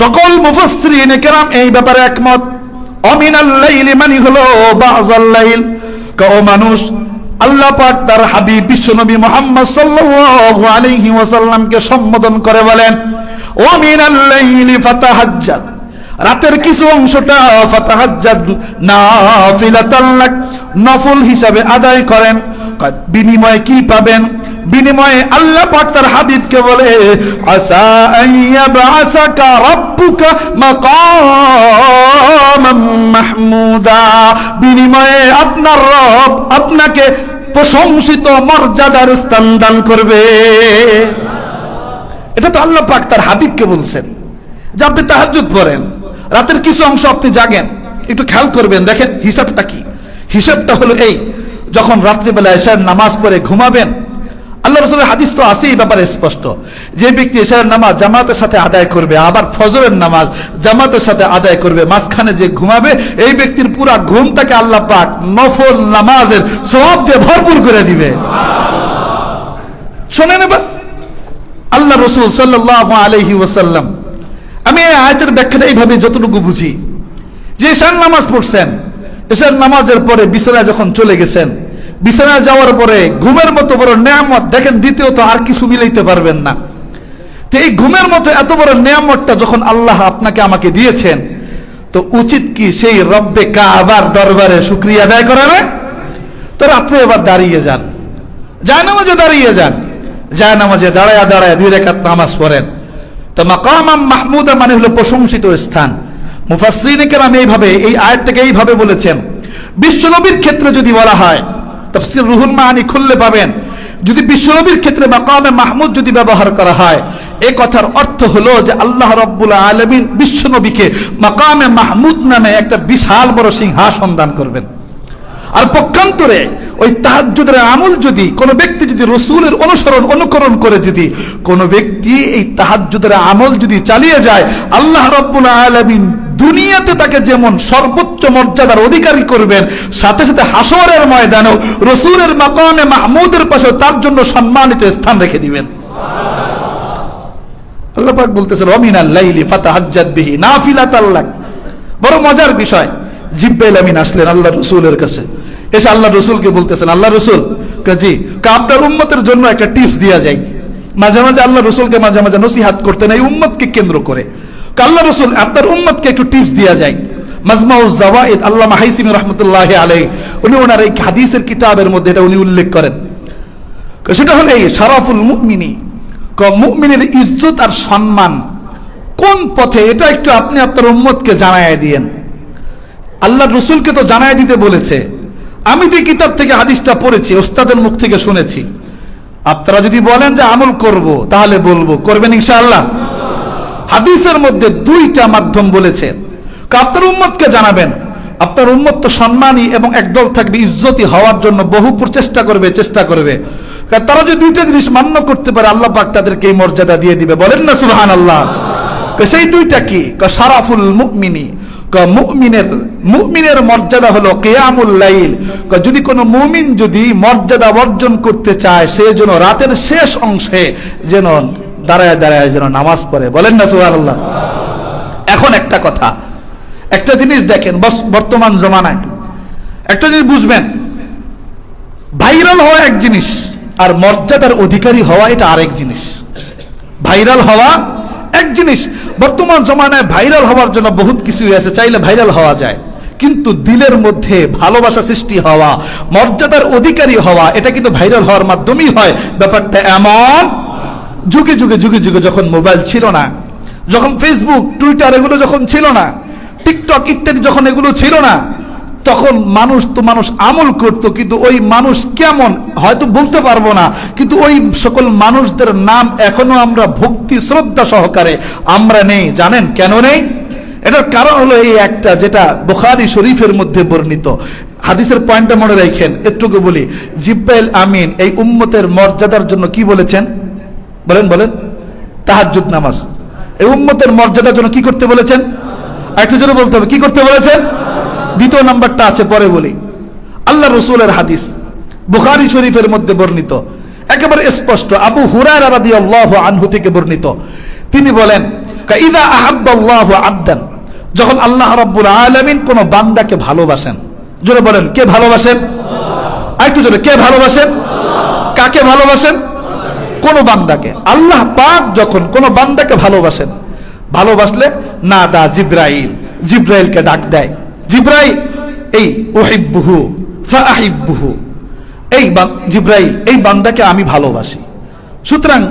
সকল মুফাসসিরিন কেরাম এই ব্যাপারে একমত। অমিনাল লাইলি মানে হলো বাযাল লাইল। ও মানুষ, আল্লাহ পাক তার হাবিব বিশ্বনবী মুহাম্মদ সাল্লাল্লাহু আলাইহি ওয়াসাল্লামকে সম্বোধন করে বলেন ওমিনাল লাইলি ফাতাহাজ্জাদ, রাতের কিছু অংশটা ফাতাহাজ্জাদ নাফিলাতাল লাক, নফল হিসাবে আদায় করেন। বিনিময়ে কি পাবেন? বিনিময়ে আল্লাহ পাক তার হাবিবকে বলে আসা আইয়াবআসাকা রাব্বুকা মাকামান মাহমুদা, বিনিময়ে আপনার রব আপনাকে প্রশংসিত মর্যাদার স্থান দান করবে। এটা তো আল্লাহ পাক তার হাবিবকে বলছেন যে আপনি তাহাজ্জুদ পড়েন, রাতের কিছু অংশ আপনি জাগেন, একটু খেয়াল করবেন, দেখেন হিসাবটা কি। হিসাবটা হলো এই, যখন রাত্রিবেলা এশার নামাজ পড়ে ঘুমাবেন, আল্লাহ রাসূলের হাদিস তো আছে এই ব্যাপারে স্পষ্ট, যে ব্যক্তি এশার নামাজ জামাতের সাথে আদায় করবে, আবার ফজরের নামাজ জামাতের সাথে আদায় করবে, মাঝখানে যে ঘুমাবে, এই ব্যক্তির পুরা ঘুমটাকে আল্লাহ পাক নফল নামাজের সওয়াব দিয়ে ভরপুর করে দিবে। শোনেন এবার আল্লাহ রাসূল সাল্লাল্লাহু আলাইহি ওয়াসাল্লাম, আমি এই আয়াতের ব্যাখ্যাটা এইভাবে যতটুকু বুঝি, যে এশার নামাজ পড়ছেন, এশার নামাজের পরে বিছানায় যখন চলে গেছেন, বিছানায় যাওয়ার পরে ঘুমের মতো বড় নেয়ামত দেখেন, দ্বিতীয়ত আর কিছু মিলাইতে পারবেন না। তো এই ঘুমের মতো এত বড় নেয়ামতটা যখন আল্লাহ আপনাকে আমাকে দিয়েছেন, তো উচিত কি সেই রব্বে কাবার দরবারে শুকরিয়া আদায় করা না? তো রাত্রে এবার দাঁড়িয়ে যান, জায়নামাজে দাঁড়িয়ে যান, জায়নামাজে দাঁড়ায়া দাঁড়ায়া 2 রাকাত নামাজ পড়েন। তো মাকামান মাহমুদা মানে হলো প্রশংসিত স্থান। মুফাসসিরিন কেরাম এইভাবে এই আয়াতটাকে এইভাবে বলেছেন। বিশ্বনবীর ক্ষেত্রে যদি বলা হয়, তাফসীর রুহুল মাআনি খুললে পাবেন, যদি বিশ্বনবীর ক্ষেত্রে মাকামে মাহমুদ যদি ব্যবহার করা হয়, এই কথার অর্থ হলো যে আল্লাহ রাব্বুল আলামিন বিশ্বনবীকে মাকামে মাহমুদ নামে একটা বিশাল বড় সিংহাসন দান করবেন। আর পক্ষান্তরে ওই তাহাজ্জুদের আমল যদি কোনো ব্যক্তি যদি রাসূলের অনুকরণ করে যদি কোনো ব্যক্তি এই তাহাজ্জুদের আমল যদি চালিয়ে যায়, আল্লাহ রাব্বুল আলামিন দুনিয়াতে তাকে যেমন সর্বোচ্চ মর্যাদার অধিকারী করবেন, সাথে সাথে হাসরের ময়দানেও রাসূলের মাকামে মাহমুদের পাশে তার জন্য সম্মানিত স্থান রেখে দিবেন। আল্লাহ পাক বলতেছেন ওয়ামিনাল লাইলি ফাতাহাজ্জাদ বিহি নাফিলাতাল লাক। বড় মজার বিষয়, জিব্রাইল আমিন আসলেন আল্লাহ রাসূলের কাছে, এসে আল্লাহ রাসূলকে বলতেছেন, আল্লাহ রাসূল জি আপনার উম্মতের জন্য একটা টিপস দেয়া যায়। মাঝে মাঝে আল্লাহ রাসূলকে মাঝে মাঝে নসিহত করতেন এই উম্মতকে কেন্দ্র করে। আল্লাহ রাসূল আপনার উম্মতকে একটু টিপস দেয়া যায়। মাজমাউজ জাওয়াইদ আল্লামা হাইসিমি রাহমাতুল্লাহি আলাইহি উনি ওনার এই হাদিসের কিতাবের মধ্যে এটা উনি উল্লেখ করেন। সেটা হলো এই শরাফুল মুমিনী, মুমিনের ইজ্জত আর সম্মান কোন পথে, এটা একটু আপনি আপনার উম্মতকে জানায় দিয়েন। আল্লাহ রসুলকে তো জানায় দিতে বলেছে। আমি তো কিতাব থেকে হাদিসটা পড়েছি, ওস্তাদের মুখ থেকে শুনেছি। আপনারা যদি বলেন যে আমল করব, তাহলে বলবো, করবেন ইনশাআল্লাহ। হাদিসের মধ্যে দুইটা মাধ্যম বলেছে, আপনার উম্মতকে জানাবেন। আপনার উম্মত তো সম্মানী এবং একদল থাকবে ইজ্জতি হওয়ার জন্য বহু চেষ্টা করবে। তারা যদি দুইটা জিনিস মান্য করতে পারে, আল্লাহ পাক তাদেরকে এই মর্যাদা দিয়ে দিবে। বলেন না সুবহানাল্লাহ। সেই দুইটা কি? শরাফুল মুমিনী, মুমিনের মর্যাদা হলো কিয়ামুল লাইল। যদি কোনো মুমিন যদি মর্যাদা অর্জন করতে চায়, সে যেন রাতের শেষ অংশে যেন দাঁড়ায় যেন নামাজ পড়ে। বলেন না সুবহানাল্লাহ। এখন একটা কথা, একটা জিনিস দেখেন, বর্তমান জমানায় একটা জিনিস বুঝবেন, ভাইরাল হওয়া এক জিনিস আর মর্যাদার অধিকারী হওয়া এটা আরেক জিনিস। ভাইরাল হওয়া এক জিনিস, বর্তমান জমানায় ভাইরাল হওয়ার জন্য বহুত কিছু আছে, চাইলে ভাইরাল হওয়া যায়, কিন্তু দিলের মধ্যে ভালোবাসা সৃষ্টি হওয়া, মর্যাদার অধিকারী হওয়া, এটা কিন্তু ভাইরাল হওয়ার মাধ্যমেই হয়। ব্যাপারটা এমন, যুগে যখন মোবাইল ছিল না, যখন ফেসবুক টুইটার এগুলো যখন ছিল না, টিকটক ইত্যাদি যখন এগুলো ছিল না, তখন মানুষ আমল করত, কিন্তু ওই মানুষ কেমন হয়তো বলতে পারবো না, কিন্তু ওই সকল মানুষদের নাম এখনো আমরা ভক্তি শ্রদ্ধা সহকারে আমরা নেই। জানেন কেন নেই? এটার কারণ হলো এই একটা, যেটা বুখারী শরীফের মধ্যে বর্ণিত হাদিসের পয়েন্টটা মনে রাখেন, একটুকু বলি। জিব্রাইল আমিন এই উম্মতের মর্যাদার জন্য কি বলেছেন? বলেন তাহাজ্জুদ নামাজ। এই উম্মতের মর্যাদার জন্য কি করতে বলেছেন? একটু জোরে বলতে হবে, কি করতে বলেছেন? দ্বিতীয় নাম্বারটা আছে, পরে বলি। আল্লাহ রসুলের হাদিস বুখারী শরীফের মধ্যে বর্ণিত, একেবারে স্পষ্ট, আবু হুরায়রা রাদিয়াল্লাহু আনহু থেকে বর্ণিত। তিনি বলেন, ইযা আহাব্বাল্লাহু আবদান, যখন আল্লাহ রাব্বুল আলামিন কোন বান্দাকে ভালোবাসেন, জোরে বলেন, কে ভালোবাসেন? আরেকটু জোরে, কে ভালোবাসেন? কাকে ভালোবাসেন? কোন বান্দাকে। আল্লাহ পাক যখন কোন বান্দাকে ভালোবাসলে না দা জিব্রাইলকে ডাক দেয়, জিব্রাইল এই উহিব্বুহু ফাআহিব্বুহু, এই জিব্রাইল এই বান্দাকে আমি ভালোবাসি, সুতরাং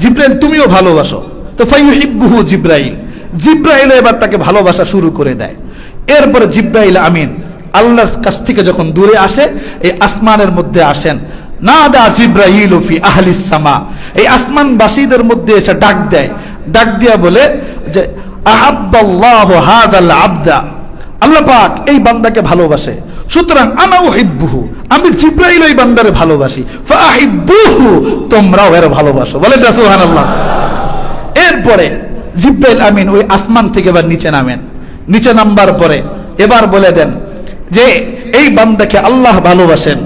জিব্রাইল তুমিও ভালোবাসো। তো ফায়ুহিব্বুহু জিব্রাইল এবার তাকে ভালোবাসা শুরু করে দেয়। এরপরে জিব্রাইল আমিন আল্লাহর কাছ থেকে যখন দূরে আসে, এই আসমানের মধ্যে আসেন, নাদা জিব্রাইল ফি আহলিস সামা, এই আসমানবাসীদের মধ্যে এসে ডাক দিয়া বলে যে আহাব্বাল্লাহু হাদাল আবদা, আল্লাহ পাক এই বান্দাকে ভালোবাসে, সুতরাং আনা উহিব্বুহু, আমি জিব্রাইল ওই বান্দারে ভালোবাসি, ফাআহিব্বুহু, তোমরাও এর ভালোবাসো। বলেন সুবহানাল্লাহ। এরপরে জিব্রাইল আমিন ওই আসমান থেকে এবার নিচে নামবার পরে এবার বলে দেন যে এই বান্দাকে আল্লাহ ভালোবাসেন,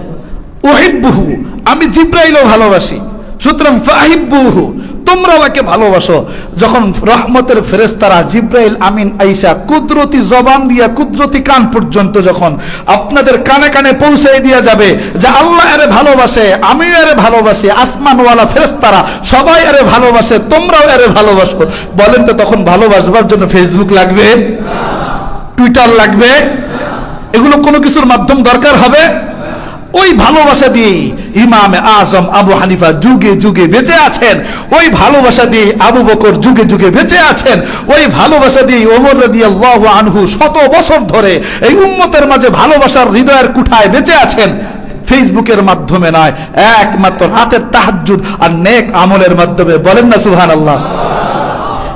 উহিব্বুহু, আমি জিব্রাইলও ভালোবাসি, সুতরাং ফাহিব্বুহু, তোমরাও একে ভালোবাসো। যখন রহমতের ফেরেশতারা জিব্রাইল আমিন আইসা কুদরতি জবান দিয়া কুদরতি কান পর্যন্ত যখন আপনাদের কানে কানে পৌঁছে দিয়া যাবে যে আল্লাহ এরে ভালোবাসে, আমিও এরে ভালোবাসি, আসমানওয়ালা ফেরেশতারা সবাই এরে ভালোবাসে, তোমরাও এরে ভালোবাসো, বলেন তো তখন ভালোবাসবার জন্য ফেসবুক লাগবে? টুইটার লাগবে? এগুলো কোনো কিছুর মাধ্যম দরকার হবে? ওই ভালোবাসা দিয়ে ইমামে আজম আবু হানিফা যুগে বেঁচে আছেন, ওই ভালোবাসা দিয়ে আবু বকর যুগে বেঁচে আছেন, ওই ভালোবাসা দিয়ে ওমর রাদিয়াল্লাহু আনহু শত বছর ধরে এই উম্মতের মাঝে ভালোবাসার হৃদয়ের কুঠায় বেঁচে আছেন। ফেসবুকের মাধ্যমে নয়, একমাত্র রাতের তাহাজ্জুদ আর নেক আমলের মাধ্যমে। বলেন না সুবহানাল্লাহ।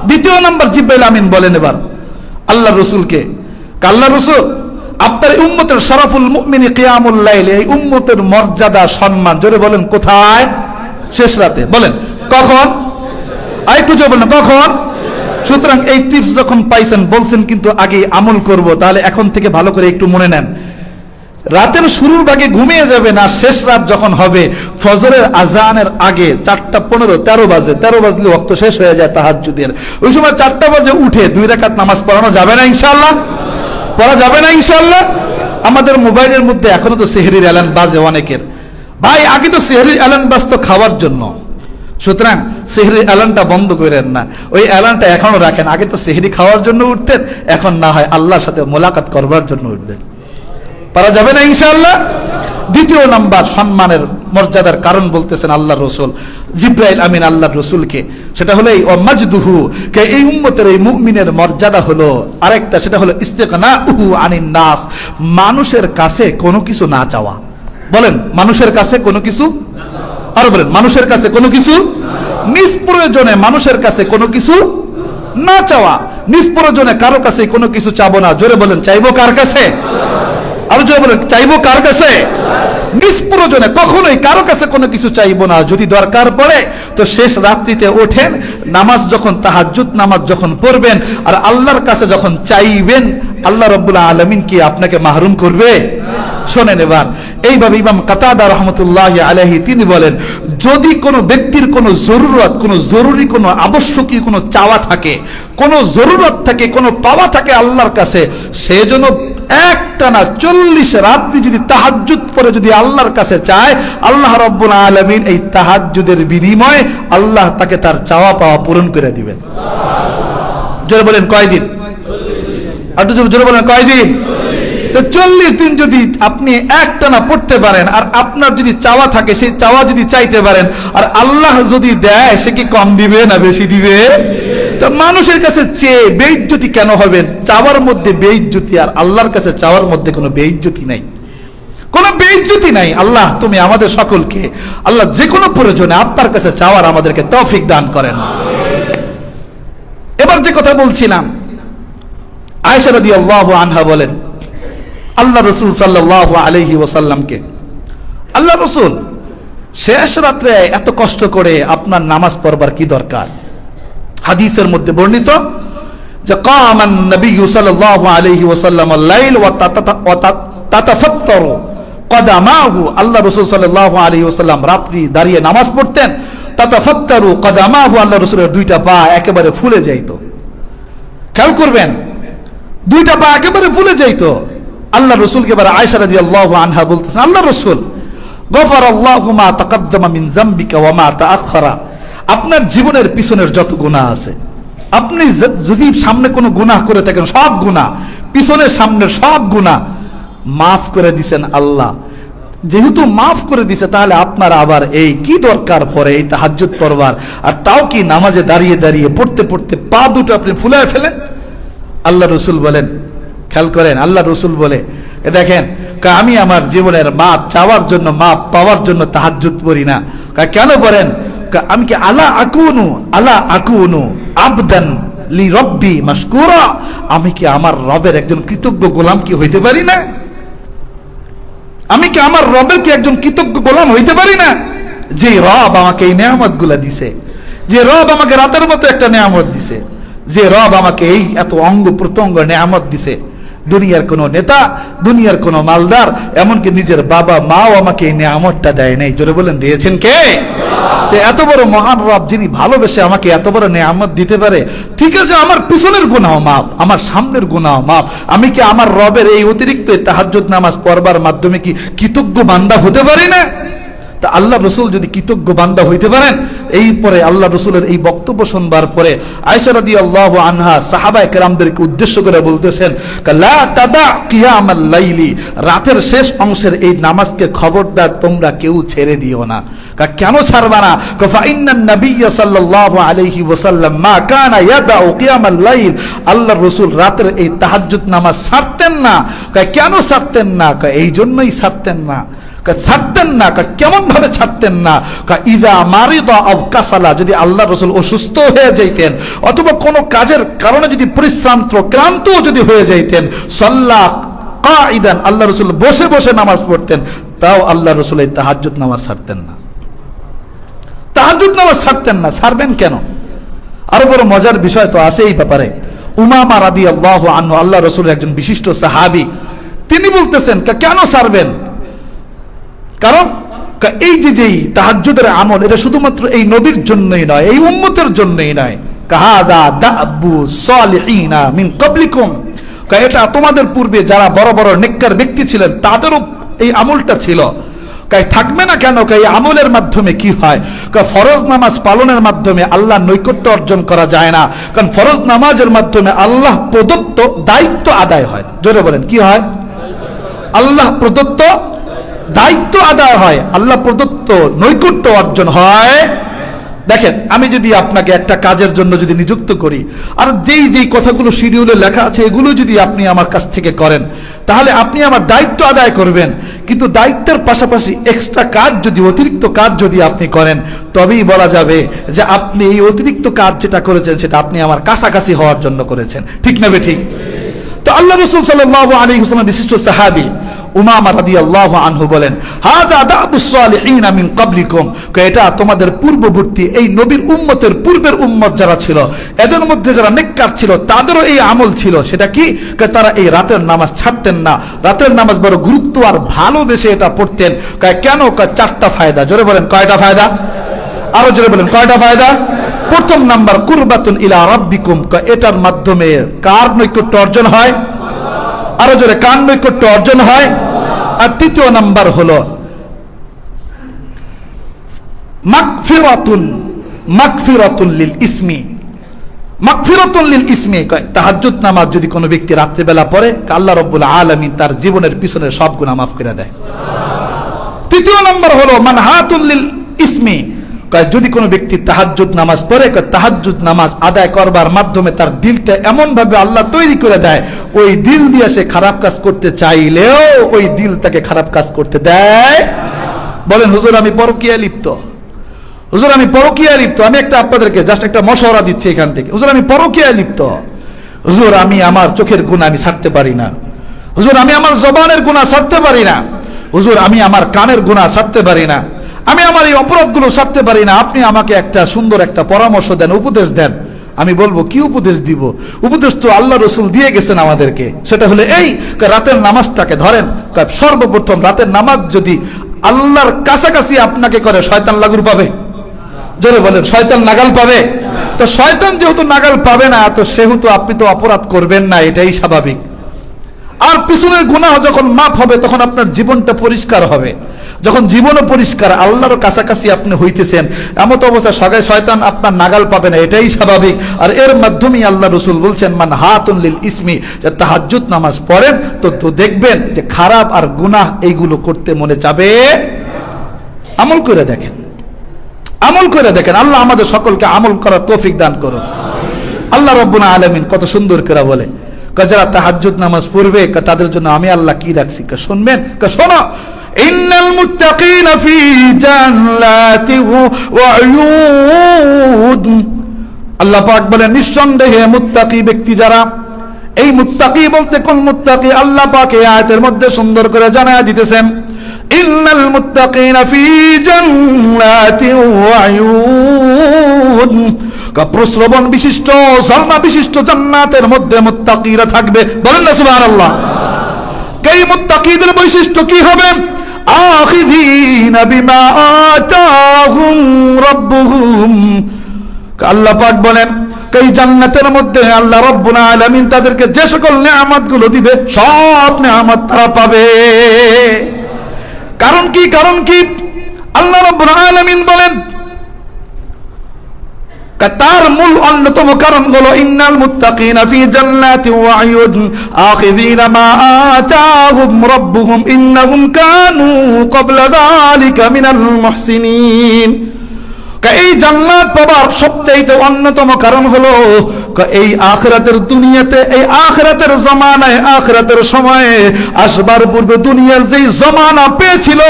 দ্বিতীয় নাম্বার জিব্রাইল আমিন বলেন এবার আল্লাহ রসুলকে, আল্লাহ রসুল আপনার উম্মতের শরাফুল মুমিনী কিয়ামুল লাইল, এই উম্মতের মর্যাদা সম্মান, জোরে বলেন কোথায়? শেষ রাতে। বলেন কখন? আরেকটু জোরে বলেন কখন? সুতরাং এই টিপস যখন পাইছেন, বলছেন কিন্তু আগে আমল করব, তাহলে এখন থেকে ভালো করে একটু মনে নেন। রাতের শুরুর ভাগে ঘুমিয়ে যাবে না, শেষ রাত যখন হবে ফজরের আজানের আগে 4:15 13 বাজলে ওয়াক্ত শেষ হয়ে যায় তাহাজ্জুদের, ওই সময় 4টা বাজে উঠে 2 রাকাত নামাজ পড়ানো যাবে না ইনশাআল্লাহ? পড়া যাবে না ইনশাআল্লাহ? আমাদের মোবাইলের মধ্যে এখনো তো সেহরির অ্যালার্ম বাজে অনেকের। ভাই আগে তো সেহরির অ্যালার্ম বাজতো খাওয়ার জন্য, সুতরাং সেহরির অ্যালার্মটা বন্ধ করেন না, ওই অ্যালার্মটা এখনো রাখেন। আগে তো সেহরি খাওয়ার জন্য উঠতেন, এখন না হয় আল্লাহর সাথে মোলাকাত করবার জন্য উঠবেন। পারা যাবে না ইনশাআল্লাহ। দ্বিতীয় নাম্বার সম্মানের মর্যাদার কারণ বলতেছেন আল্লাহর রাসূল জিবরাইল আমিন আল্লাহর রাসূলকে, সেটা হলো এই ওয়ামাজদুহু, কে এই উম্মতের এই মুমিনের মর্যাদা হলো আরেকটা, সেটা হলো ইস্তিগনাউহু আনিন নাস, মানুষের কাছে কোনো কিছু না চাওয়া। বলেন মানুষের কাছে কোনো কিছু, আর বলেন মানুষের কাছে কোনো কিছু, নিষ্প্রয়োজনে মানুষের কাছে কোনো কিছু না চাওয়া, নিষ্প্রয়োজনে কারো কাছে কোনো কিছু চাবো না। জোরে বলেন চাইবো কার কাছে? আর জোরে বলেন চাইবো কার কাছে? নিষ্প্রয়োজনে কখনোই কারো কাছে কোনো কিছু চাইবো না। যদি দরকার পড়ে তো শেষ রাত্রিতে ওঠেন, নামাজ যখন তাহাজ্জুদ নামাজ যখন পড়বেন আর আল্লাহর কাছে যখন চাইবেন, আল্লাহ রাব্বুল আলামিন কি আপনাকে মাহরুম করবে? শোনেন এবার, এইভাবে ইমাম কাতাদা রাহমাতুল্লাহি আলাইহি তিনি বলেন, যদি কোনো ব্যক্তির কোনো জরুরত, কোনো জরুরি, কোনো আবশ্যকীয় কোনো চাওয়া থাকে, কোনো জরুরত থাকে, কোনো পাওয়া থাকে আল্লাহর কাছে, সে যেন একটানা 40 রাত্রি যদি তাহাজ্জুদ পড়ে যদি আল্লাহর কাছে চায়, আল্লাহ রাব্বুল আলামিন এই তাহাজ্জুদের বিনিময়ে আল্লাহ তাকে তার চাওয়া পাওয়া পূরণ করে দিবেন। জোরে বলেন কয়দিন? আর জোরে বলেন কয়দিন? তো 40 দিন যদি আপনি একটানা পড়তে পারেন আর আপনার যদি চাওয়া থাকে, সেই চাওয়া যদি চাইতে পারেন, আর আল্লাহ যদি দেয়, সে কি কম দিবে না বেশি দিবে? তো মানুষের কাছে চেয়ে বেইজ্জতি কেন হবেন? চাওয়ার মধ্যে বেইজ্জতি আর আল্লাহর কাছে চাওয়ার মধ্যে কোনো বেইজ্জতি নাই, কোনো বেইজ্জতি নাই। আল্লাহ তুমি আমাদের সকলকে আল্লাহ যে কোনো প্রয়োজনে আপনার কাছে চাওয়ার আমাদেরকে তৌফিক দান করেন। এবার যে কথা বলছিলাম, আয়েশা রাদিয়াল্লাহু আনহা বলেন, আল্লাহ রাসূল সাল্লাল্লাহু আলাইহি ওয়াসাল্লামকে, আল্লাহ রাসূল শেষ রাত্রে এত কষ্ট করে আপনার নামাজ পড়বার কি দরকার? হাদিসের মধ্যে বর্ণিত যে কামান নবী সাল্লাল্লাহু আলাইহি ওয়াসাল্লাম আল-লাইল ওয়া তাতাফাত্তারু কদামাহু, আল্লাহ রাসূল সাল্লাল্লাহু আলাইহি ওয়াসাল্লাম রাত্রি দাঁড়িয়ে নামাজ পড়তেন। তাতাফাত্তারু কদামাহু, আল্লাহ রাসূলের দুইটা পা একেবারে ফুলে যাইত। খেয়াল করবেন, দুইটা পা একেবারে ফুলে যাইত। আল্লাহ রাসূলকে এবার আয়েশা রাদিয়াল্লাহু আনহা বলতেছেন, আল্লাহ রাসূল গফারাল্লাহু মা তাকাদ্দামা মিন যামবিকা ওয়া মা তাআখারা, আপনার জীবনের পিছনের যত গুনাহ আছে, আপনি যদি সামনে কোনো গুনাহ করে থাকেন, সব গুনাহ, পিছনের সামনের সব গুনাহ মাফ করে দিবেন আল্লাহ। যেহেতু মাফ করে দিছে, তাহলে আপনার আবার এই কি দরকার পরে এই তাহাজ্জুদ পড়বার? আর তাও কি নামাজে দাঁড়িয়ে দাঁড়িয়ে পড়তে পড়তে পা দুটো আপনি ফুলায় ফেলেন? আল্লাহ রাসূল বলেন, খেয়াল করেন, আল্লাহ রাসূল বলে, দেখেন আমি আমার জীবনের মাপ চাওয়ার জন্য, মাপ পাওয়ার জন্য তাহাজ্জুদ পড়ি না। কেন পড়েন? আমি কি আলা আকুনু আবদান লি রব্বি মাশকুরা, আমি কি আমার রবের একজন কৃতজ্ঞ গোলাম কি হইতে পারি না? আমি কি আমার রবের কি একজন কৃতজ্ঞ গোলাম হইতে পারি না? যে রব আমাকে এই নিয়ামত গুলা দিছে, যে রব আমাকে রাতের মতো একটা নিয়ামত দিছে, যে রব আমাকে এই এত অঙ্গ প্রত্যঙ্গ নিয়ামত দিছে। দুনিয়ার কোন নেতা, দুনিয়ার কোন মালদার, এমনকি নিজের বাবা মাও আমাকে এই নিয়ামতটা দেয় নাই। জোরে বলেন দিয়েছেন কে? যে এত বড় মহান রব, যিনি ভালোবেসে আমাকে এত বড় নিয়ামত দিতে পারে। ঠিক আছে, আমার পিছনের গুনাহ মাপ, আমার সামনের গুনাহ মাপ। আমি কি আমার রবের এই অতিরিক্ত তাহাজ্জুদ নামাজ পড়বার মাধ্যমে কি কৃতজ্ঞ বান্দা হতে পারি না? তা আল্লাহ রাসূল যদি কৃতজ্ঞ বান্দা হইতে পারেন, এই পরে আল্লাহ রাসূলের এই বক্তব্য শুনবার পরে আয়েশা রাদিয়াল্লাহু আনহা সাহাবায়ে কেরামদেরকে উদ্দেশ্য করে বলতেছেন, লা তাদা কিয়ামাল লাইলি, রাতের শেষ অংশের এই নামাজকে খবরদার তোমরা কেউ ছেড়ে দিও না। কেন ছাড়বা না? ফা ইন্নান নাবিয়্যা সাল্লাল্লাহু আলাইহি ওয়াসাল্লাম মা কানা ইয়াদাউ কিয়ামাল লাইল, আল্লাহ রাসূল রাতের এই তাহাজ্জুদ নামাজ ছাড়তেন না। কেন ছাড়তেন না? এই জন্যই ছাড়তেন না। ছাড়তেন না, কেমন ভাবে ছাড়তেন না? ইযা মারিদা আও কাসালা, যদি আল্লাহ রাসূল অসুস্থ হয়ে যাইতেন অথবা কোনো কাজের কারণে যদি ক্লান্ত যদি হয়ে যাইতেন, সাল্লা কাঈদান, আল্লাহ রাসূল বসে বসে নামাজ পড়তেন, তাও আল্লাহ রাসূল এই তাহাজ্জুদ নামাজ ছাড়তেন না। তাহাজ্জুদ নামাজ ছাড়তেন না। ছাড়বেন কেন? আরো বড় মজার বিষয় তো আছে এই ব্যাপারে। উমামা রাদিয়াল্লাহু আনহু, আল্লাহ রাসূলের একজন বিশিষ্ট সাহাবী, তিনি বলতেছেন কেন ছাড়বেন? কারণ এই যে তাহাজ্জুদের আমল, এটা শুধুমাত্র এই নবীর জন্যই নয়, এই উম্মতের জন্যই নয়। কাহাদা দাবু সালিহিনা মিন ক্বাবলিকুম, এটা তোমাদের পূর্বে যারা বড় বড় নেককার ব্যক্তি ছিলেন তাদেরও এই আমলটা ছিল। থাকবে না কেন? এই আমলের মাধ্যমে কি হয়? ফরজ নামাজ পালনের মাধ্যমে আল্লাহ নৈকট্য অর্জন করা যায় না, কারণ ফরজ নামাজের মাধ্যমে আল্লাহ প্রদত্ত দায়িত্ব আদায় হয়। জোরে বলেন কি হয়? আল্লাহ প্রদত্ত দায়িত্ব আদায় হয়, আল্লাহ প্রদত্ত নৈকট্য অর্জন হয়। দেখেন, আমি যদি আপনাকে একটা কাজের জন্য যদি নিযুক্ত করি, আর যেই কথাগুলো শিডিউলে লেখা আছে এগুলো যদি আপনি আমার কাছ থেকে করেন, তাহলে আপনি আমার দায়িত্ব আদায় করবেন। কিন্তু দায়িত্বের পাশাপাশি এক্সট্রা কাজ যদি, অতিরিক্ত কাজ যদি আপনি করেন, তবেই বলা যাবে যে আপনি এই অতিরিক্ত কাজ যেটা করেছেন সেটা আপনি আমার কাছাকাছি হওয়ার জন্য করেছেন। ঠিক না বেঠিক? তো আল্লাহ রাসূল সাল্লাল্লাহু আলাইহি ওয়াসাল্লাম বিশিষ্ট সাহাবী উমামা রাদিয়াল্লাহু আনহু বলেন, হাযা দাবুস সালিহিন মিন ক্বাবলিকুম, এটা তোমাদের পূর্ববর্তী এই নবীর উম্মতের পূর্বের উম্মত যারা ছিল, এদের মধ্যে যারা নেককার ছিল তাদেরও এই আমল ছিল। সেটা কি? তারা এই রাতের নামাজ ছাড়তেন না, রাতের নামাজ বড় গুরুত্ব আর ভালোবেসে এটা পড়তেন। কেন? চারটা ফায়দা। জোরে বলেন, কয়টা ফায়দা? আরো জোরে বলেন, কয়টা ফায়দা? প্রথম নাম্বার, কুরবাতুন ইলা রাব্বিকুম, এটার মাধ্যমে কার নৈকট্য অর্জন হয়? আরো জোরে, কার নৈকট্য অর্জন হয়? আর তৃতীয় নাম্বার হলো মাগফিরাতুন লিল ইসমি, মাগফিরাতুন লিল ইসমি। তাহাজ্জুদ নামাজ যদি কোনো ব্যক্তি রাত্রিবেলা পড়ে, আল্লাহ রাব্বুল আলামিন তার জীবনের পিছনের সব গুনাহ মাফ করে দেয়। তৃতীয় নাম্বার হলো মানহাতুন লিল ইসমি, যদি কোনো ব্যক্তি তাহাজ্জুদ নামাজ পড়ে, তাহাজ্জুদ নামাজ আদায় করবার মাধ্যমে তার দিলটা এমন ভাবে আল্লাহ তৈরি করে দেয়, ওই দিল দিয়ে সে খারাপ কাজ করতে চাইলেও ওই দিল তাকে খারাপ কাজ করতে দেয়। বলেন, হুজুর আমি পরকীয়ায় লিপ্ত, হুজুর আমি পরকীয়ায় লিপ্ত। আমি একটা আপনাদেরকে জাস্ট একটা মশওয়ারা দিচ্ছি এখান থেকে। হুজুর আমি পরকীয়ায় লিপ্ত, হুজুর আমি আমার চোখের গুনাহ আমি ছাড়তে পারি না, হুজুর আমি আমার জবানের গুনাহ ছাড়তে পারি না, হুজুর আমি আমার কানের গুনাহ ছাড়তে পারি না, আমি আমার এই অপরাধগুলো ছাড়তে পারি না। আপনি আমাকে একটা সুন্দর একটা পরামর্শ দেন, উপদেশ দেন। আমি বলবো, কি উপদেশ দিব? উপদেশ তো আল্লাহ রসুল দিয়ে গেছেন আমাদেরকে। সেটা হলো এই, রাতের নামাজটাকে ধরেন। সর্বপ্রথম রাতের নামাজ যদি আল্লাহর কাছাকাছি আপনাকে করে, শয়তান লাগুর পাবে? জোরে বলেন, শয়তান নাগাল পাবে? তো শয়তান যেহেতু নাগাল পাবে না, তো সেহেতু আপনি তো অপরাধ করবেন না, এটাই স্বাভাবিক। আর পিছনের গুনাহ যখন মাফ হবে তখন আপনার জীবনটা পরিষ্কার হবে। যখন জীবনও পরিষ্কার, আল্লাহর কাছাকাছি আপনি হইতেছেন, এমত অবস্থা সগায় শয়তান আপনার নাগাল পাবে না, এটাই স্বাভাবিক। আর এর মাধ্যমেই আল্লাহ রসুল বলছেন, মান হাতুন লিল ইসমি, যে তাহাজ্জুদ নামাজ পড়েন তো দেখবেন যে খারাপ আর গুনাহ এইগুলো করতে মনে চাবে। আমল করে দেখেন, আমল করে দেখেন। আল্লাহ আমাদের সকলকে আমল করার তৌফিক দান করুন। আল্লাহ রাব্বুল আলামিন কত সুন্দর করে বলে, যারা তাহাজ্জুদ নামাজ পড়বে তাদের জন্য আমি আল্লাহ কি রাখছি, শুনবেন? শোনো, ইন্নাল মুত্তাকিনা ফি জান্নাতি ওয়া উয়ুন, আল্লাহ পাক বলেন নিঃসন্দেহে মুত্তাকি ব্যক্তি যারা, এই মুত্তাকি বলতে কোন মুত্তাকি? আল্লাহ পাক এই আয়াতের মধ্যে সুন্দর করে জানায়া দিতেছেন, ইন্নাল মুত্তাকিনা ফি জান্নাতি ওয়া উয়ুন, প্রশ্রবণ বিশিষ্ট ঝর্ণা বিশিষ্ট জান্নাতের মধ্যে মুত্তাকিরা থাকবে। বলেন না সুবহানাল্লাহ। এই মুত্তাকিদের বৈশিষ্ট্য কি হবে? আখিযিনা বিমা আতাহুম রাব্বুহুম, আল্লাহ পাক বলেন এই জান্নাতের মধ্যে আল্লাহ রাব্বুল আলামিন তাদেরকে যে সকল নিয়ামতগুলো দিবে সব নিয়ামত তারা পাবে। কারণ কি? কারণ কি? আল্লাহ রাব্বুল আলামিন বলেন তার মূল অন্যতম কারণ হলো ইন্নাল মুত্তাকিনা ফি জান্নাতি ওয়া আয়ুন আখিযিনা মা আতাহুম রাব্বুহুম ইন্নাহুম কানু ক্বাবলা যালিকা মিনাল মুহসিনিন। এই জান্নাত পাবার সবচেয়ে অন্যতম কারণ হলো এই আখিরাতের দুনিয়াতে, এই আখিরাতের জামানায়, আখিরাতের সময়ে আসবার পূর্বে দুনিয়ার যেই জামানা পেয়েছিল,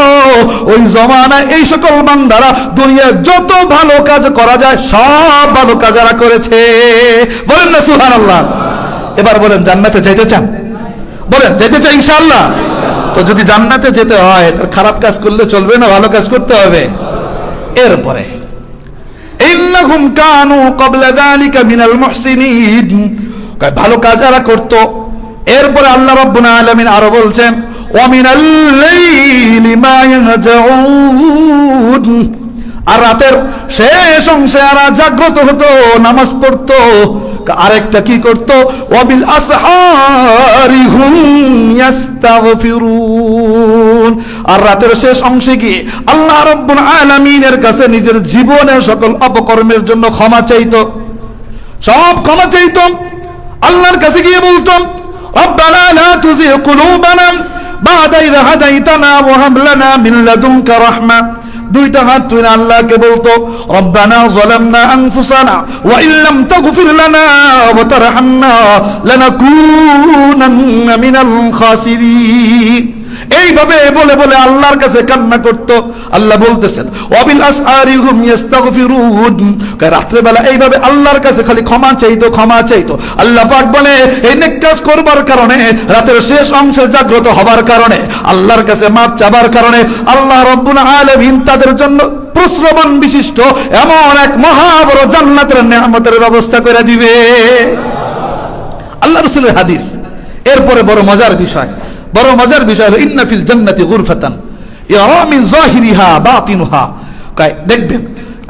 ওই জামানায় এই সকল বান্দারা দুনিয়ার যত ভালো কাজ করা যায় সব ভালো কাজ এরা করেছে। বলেন না সুবহানাল্লাহ। এবার বলেন, জান্নাতে যেতে চান? বলেন, যেতে চাই ইনশাআল্লাহ। তো যদি জান্নাতে যেতে হয় তার খারাপ কাজ করলে চলবে না, ভালো কাজ করতে হবে। এরপরে ইন্নাহুম কানু ক্বাবলা যালিকা মিনাল মুহসিনিন, ভালো কাজ যারা করত। এরপরে আল্লাহ রাব্বুল আলামিন আরো বলছেন, ওয়া মিনাল লাইলি মা ইয়াহজাউন, আর রাতের শেষ অংশে এরা জাগ্রত হতো, নামাজ পড়তো। আরেকটা কি করত? ওয়া বিল আসহারিহুম ইস্তাগফিরুন, আর রাতের শেষ অংশে গিয়ে আল্লাহ রাব্বুল আলামিনের কাছে নিজের জীবনের সকল অপকর্মের জন্য ক্ষমা চাইতো, সব ক্ষমা চাইতো। আল্লাহর কাছে গিয়ে বলতো, রব্বানা লা তুযিগ কুলুবানা বা'দা ইয হাদাইতানা ওয়া হাব লানা মিন লাদুনকা রাহমা। দুইটা হাত তুলে আল্লাহকে বলতো, রব্বানা যালামনা আনফুসানা ওয়া ইল্লাম তাগফির লানা ওয়া তারহামনা লানাকুনান্না মিনাল খাসিরিন। এইভাবে বলে বলে আল্লাহর কাছে কান্না করত। আল্লাহ বলতেছেন ওয়াবিল আসআরি হুম ইস্তাগফিরুন, রাত্রে বেলা এইভাবে আল্লাহর কাছে খালি ক্ষমা চাইতো, ক্ষমা চাইতো। আল্লাহ পাক বলে এই নেক কাজ করবার কারণে, রাতের শেষ অংশে জাগ্রত হবার কারণে, আল্লাহর কাছে মাপ চাবার কারণে আল্লাহ রাব্বুল আলামিন তাদের জন্য প্রশ্রবণ বিশিষ্ট এমন এক মহা বড় জান্নাতের নেয়ামতের ব্যবস্থা করে দিবে। আল্লাহ রাসূলের হাদিস। এরপরে বড় মজার বিষয়, বড় মজার বিষয় হলো ইন্না ফিল জান্নাতি গুরফাতান ইয়ারা মিন যাহিরিহা বাতিনুহা। দেখবেন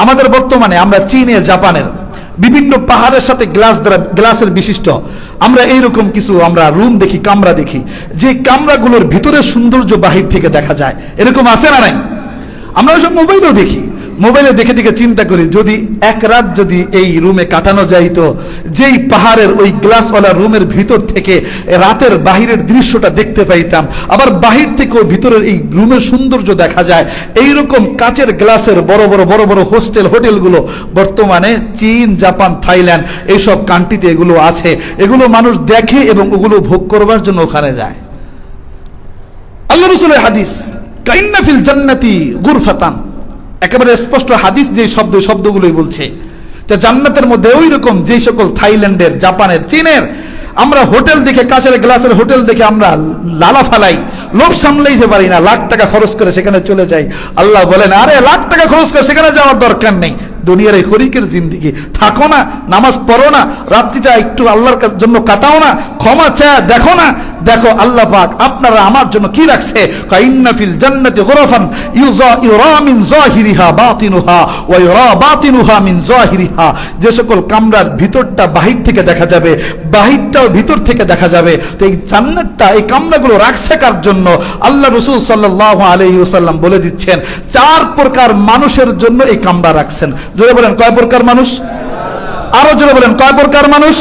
আমাদের বর্তমানে আমরা চীনের, জাপানের বিভিন্ন পাহাড়ের সাথে গ্লাসের বিশিষ্ট আমরা এইরকম কিছু আমরা রুম দেখি, কামরা দেখি, যে কামরাগুলোর ভিতরের সৌন্দর্য বাহির থেকে দেখা যায়। এরকম আছে না নাই? আমরা ওইসব মোবাইলেও দেখি, মোবাইলে দেখে দেখে চিন্তা করি যদি এক রাত যদি এই রুমে কাটানো যাইতো, যেই পাহাড়ের ওই গ্লাসওয়ালা রুমের ভিতর থেকে রাতের বাহিরের দৃশ্যটা দেখতে পাইতাম, আবার বাহির থেকেও ভিতরের এই রুমের সৌন্দর্য দেখা যায়। এইরকম কাচের গ্লাসের বড় বড় বড় বড় হোটেলগুলো বর্তমানে চীন, জাপান, থাইল্যান্ড এইসব কান্ট্রিতে এগুলো আছে। এগুলো মানুষ দেখে এবং ওগুলো ভোগ করবার জন্য ওখানে যায়। আল্লাহ রাসূলের হাদিস কাইন্না ফিল জান্নাতি গুরফাতান, একেবারে স্পষ্ট হাদিস যে শব্দগুলোই বলছে যে জান্নাতের মধ্যে ওই রকম যে সকল থাইল্যান্ডের, জাপানের, চীনের আমরা হোটেল দেখে, কাঁচের গ্লাসের হোটেল দেখে আমরা লালা ফালাই, লোভ সামলাইতে পারি না, লাখ টাকা খরচ করে সেখানে চলে যাই। আল্লাহ বলেন আরে লাখ টাকা খরচ করে সেখানে যাওয়ার দরকার নেই, দুনিয়ার এই হরিকের জিন্দিগি থাকো না, নামাজ পড়ো না, রাত্রিটা একটু আল্লাহর জন্য কাটাও না, ক্ষমা চায় দেখো না, দেখো আল্লাহ পাক আপনারা আমার জন্য কি রাখছে। কাইন্না ফিল জান্নাতি গুরফান ইউরা মিন যাহিরিহা বাতিনুহা ওয়া ইউরা বাতিনুহা মিন যাহিরিহা। যে সকল কামরার ভিতরটা বাহির থেকে দেখা যাবে, বাহিরটাও ভিতর থেকে দেখা যাবে। তো এই জান্নাতটা, এই কামরাগুলো রাখছে কার জন্য? আল্লাহ রাসূল সাল্লাল্লাহু আলাইহি ওয়াসাল্লাম বলে দিচ্ছেন 4 প্রকার মানুষের জন্য এই কামরা রাখছেন। জোরে বলেন কয় প্রকার মানুষ? আরো জোরে বলেন কয় প্রকার মানুষ?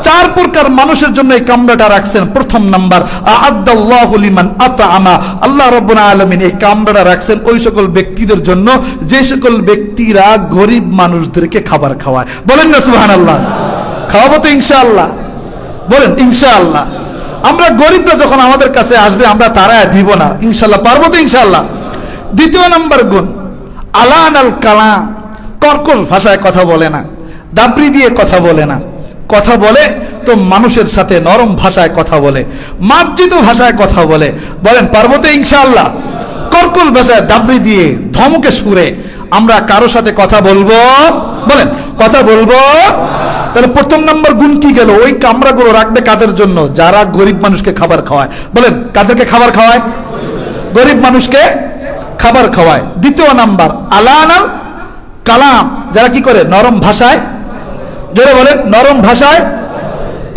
4 প্রকার মানুষের জন্য এই কামরাটা রাখছেন। প্রথম নাম্বার আ'আদাল্লাহু লিমান আতআমা, আল্লাহ রাব্বুল আলামিন এই কামরাটা রাখছেন ওই সকল ব্যক্তিদের জন্য যে সকল ব্যক্তিরা গরিব মানুষদেরকে খাবার খাওয়ায়। বলেন না সুবহানাল্লাহ? খাওয়াবো তো ইনশাআল্লাহ? বলেন ইনশাআল্লাহ। আমরা গরিবরা যখন আমাদের কাছে আসবে আমরা তারাই দিব না, ইনশাআল্লাহ পারবো তো ইনশাআল্লাহ। দ্বিতীয় নাম্বার গুণ আলানাল কালাম, কর্কশ ভাষায় কথা বলে না, দাবরি দিয়ে কথা বলে না, কথা বলে তো মানুষের সাথে নরম ভাষায় কথা বলে, মার্জিত ভাষায় কথা বলে। বলেন পারবো তো ইনশাআল্লাহ? কর্কশ ভাষায়, দাবরি দিয়ে, ধমকে সুরে আমরা কারো সাথে কথা বলবো? বলেন কথা বলবো? তাহলে প্রথম নাম্বার গুণ কি গেল? ওই কামরাগুলো রাখবে কাদের জন্য? যারা গরিব মানুষকে খাবার খাওয়ায়। বলেন কাদেরকে খাবার খাওয়ায়? গরিব মানুষকে খাবার খাওয়ায়। দ্বিতীয় নাম্বার আলানাল কালাম, যারা কি করে? নরম ভাষায়, জোরে বলেন নরম ভাষায়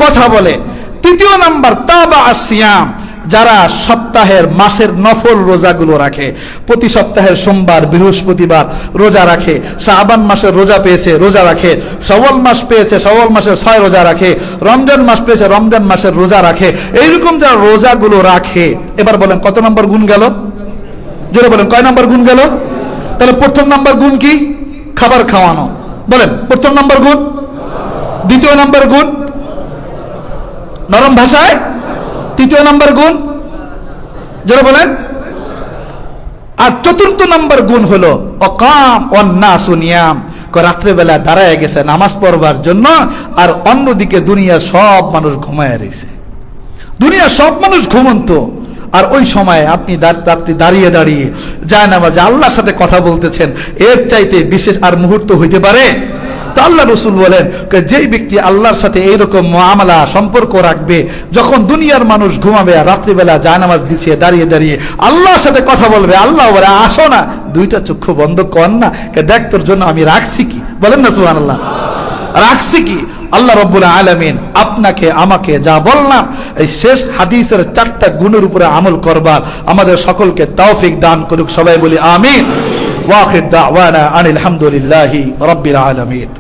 কথা বলে। তৃতীয় নাম্বার তাবা আসিয়াম, যারা সপ্তাহের, মাসের নফল রোজাগুলো রাখে, প্রতি সপ্তাহের সোমবার, বৃহস্পতিবার রোজা রাখে, শাবান মাসের রোজা পেয়েছে রোজা রাখে, শাওয়াল মাস পেয়েছে শাওয়াল মাসের 6 রোজা রাখে, রমজান মাস পেয়েছে রমজান মাসের রোজা রাখে। এইরকম যারা রোজাগুলো রাখে, এবার বলেন কত নম্বর গুণ গেল? জোরে বলেন কয় নম্বর গুণ গেল? তাহলে প্রথম নাম্বার গুণ কি? খাবার খাওয়ানো। বলেন প্রথম নাম্বার গুণ। দ্বিতীয় নাম্বার গুণ নরম ভাষায়। তৃতীয় নাম্বার গুণ জোরে বলেন। আর চতুর্থ নাম্বার গুণ হলো অকাম ওয়ান্নাসু নিয়াম, রাত্রেবেলা দাঁড়ায় গেছে নামাজ পড়বার জন্য, আর অন্যদিকে দুনিয়ার সব মানুষ ঘুমায় রয়েছে, দুনিয়ার সব মানুষ ঘুমন্ত, আর ওই সময় আপনি রাত্রি দাঁড়িয়ে দাঁড়িয়ে যায় নামাজে আল্লাহর সাথে কথা বলতেছেন, এর চাইতে বিশেষ আর মুহূর্ত হইতে পারে? তো আল্লাহ রাসূল বলেন যেই ব্যক্তি আল্লাহর সাথে এইরকম মুআমালা, সম্পর্ক রাখবে, যখন দুনিয়ার মানুষ ঘুমাবে আর রাত্রিবেলা জায়নামাজ বিছিয়ে দাঁড়িয়ে দাঁড়িয়ে আল্লাহর সাথে কথা বলবে, আল্লাহ বলে আসো না, দুইটা চক্ষু বন্ধ কর না, দেখ তোর জন্য আমি রাখছি কি। বলেন না সুবহানাল্লাহ? রাখছি কি? আল্লাহ রাব্বুল আলামিন আপনাকে আমাকে যা বললাম এই শেষ হাদিসের 4টা গুণের উপরে আমল করবার আমাদের সকলকে তৌফিক দান করুক। সবাই বলি আমিন। ওয়া আখির দাওয়ানা আনিল হামদুলিল্লাহি রাব্বিল আলামিন।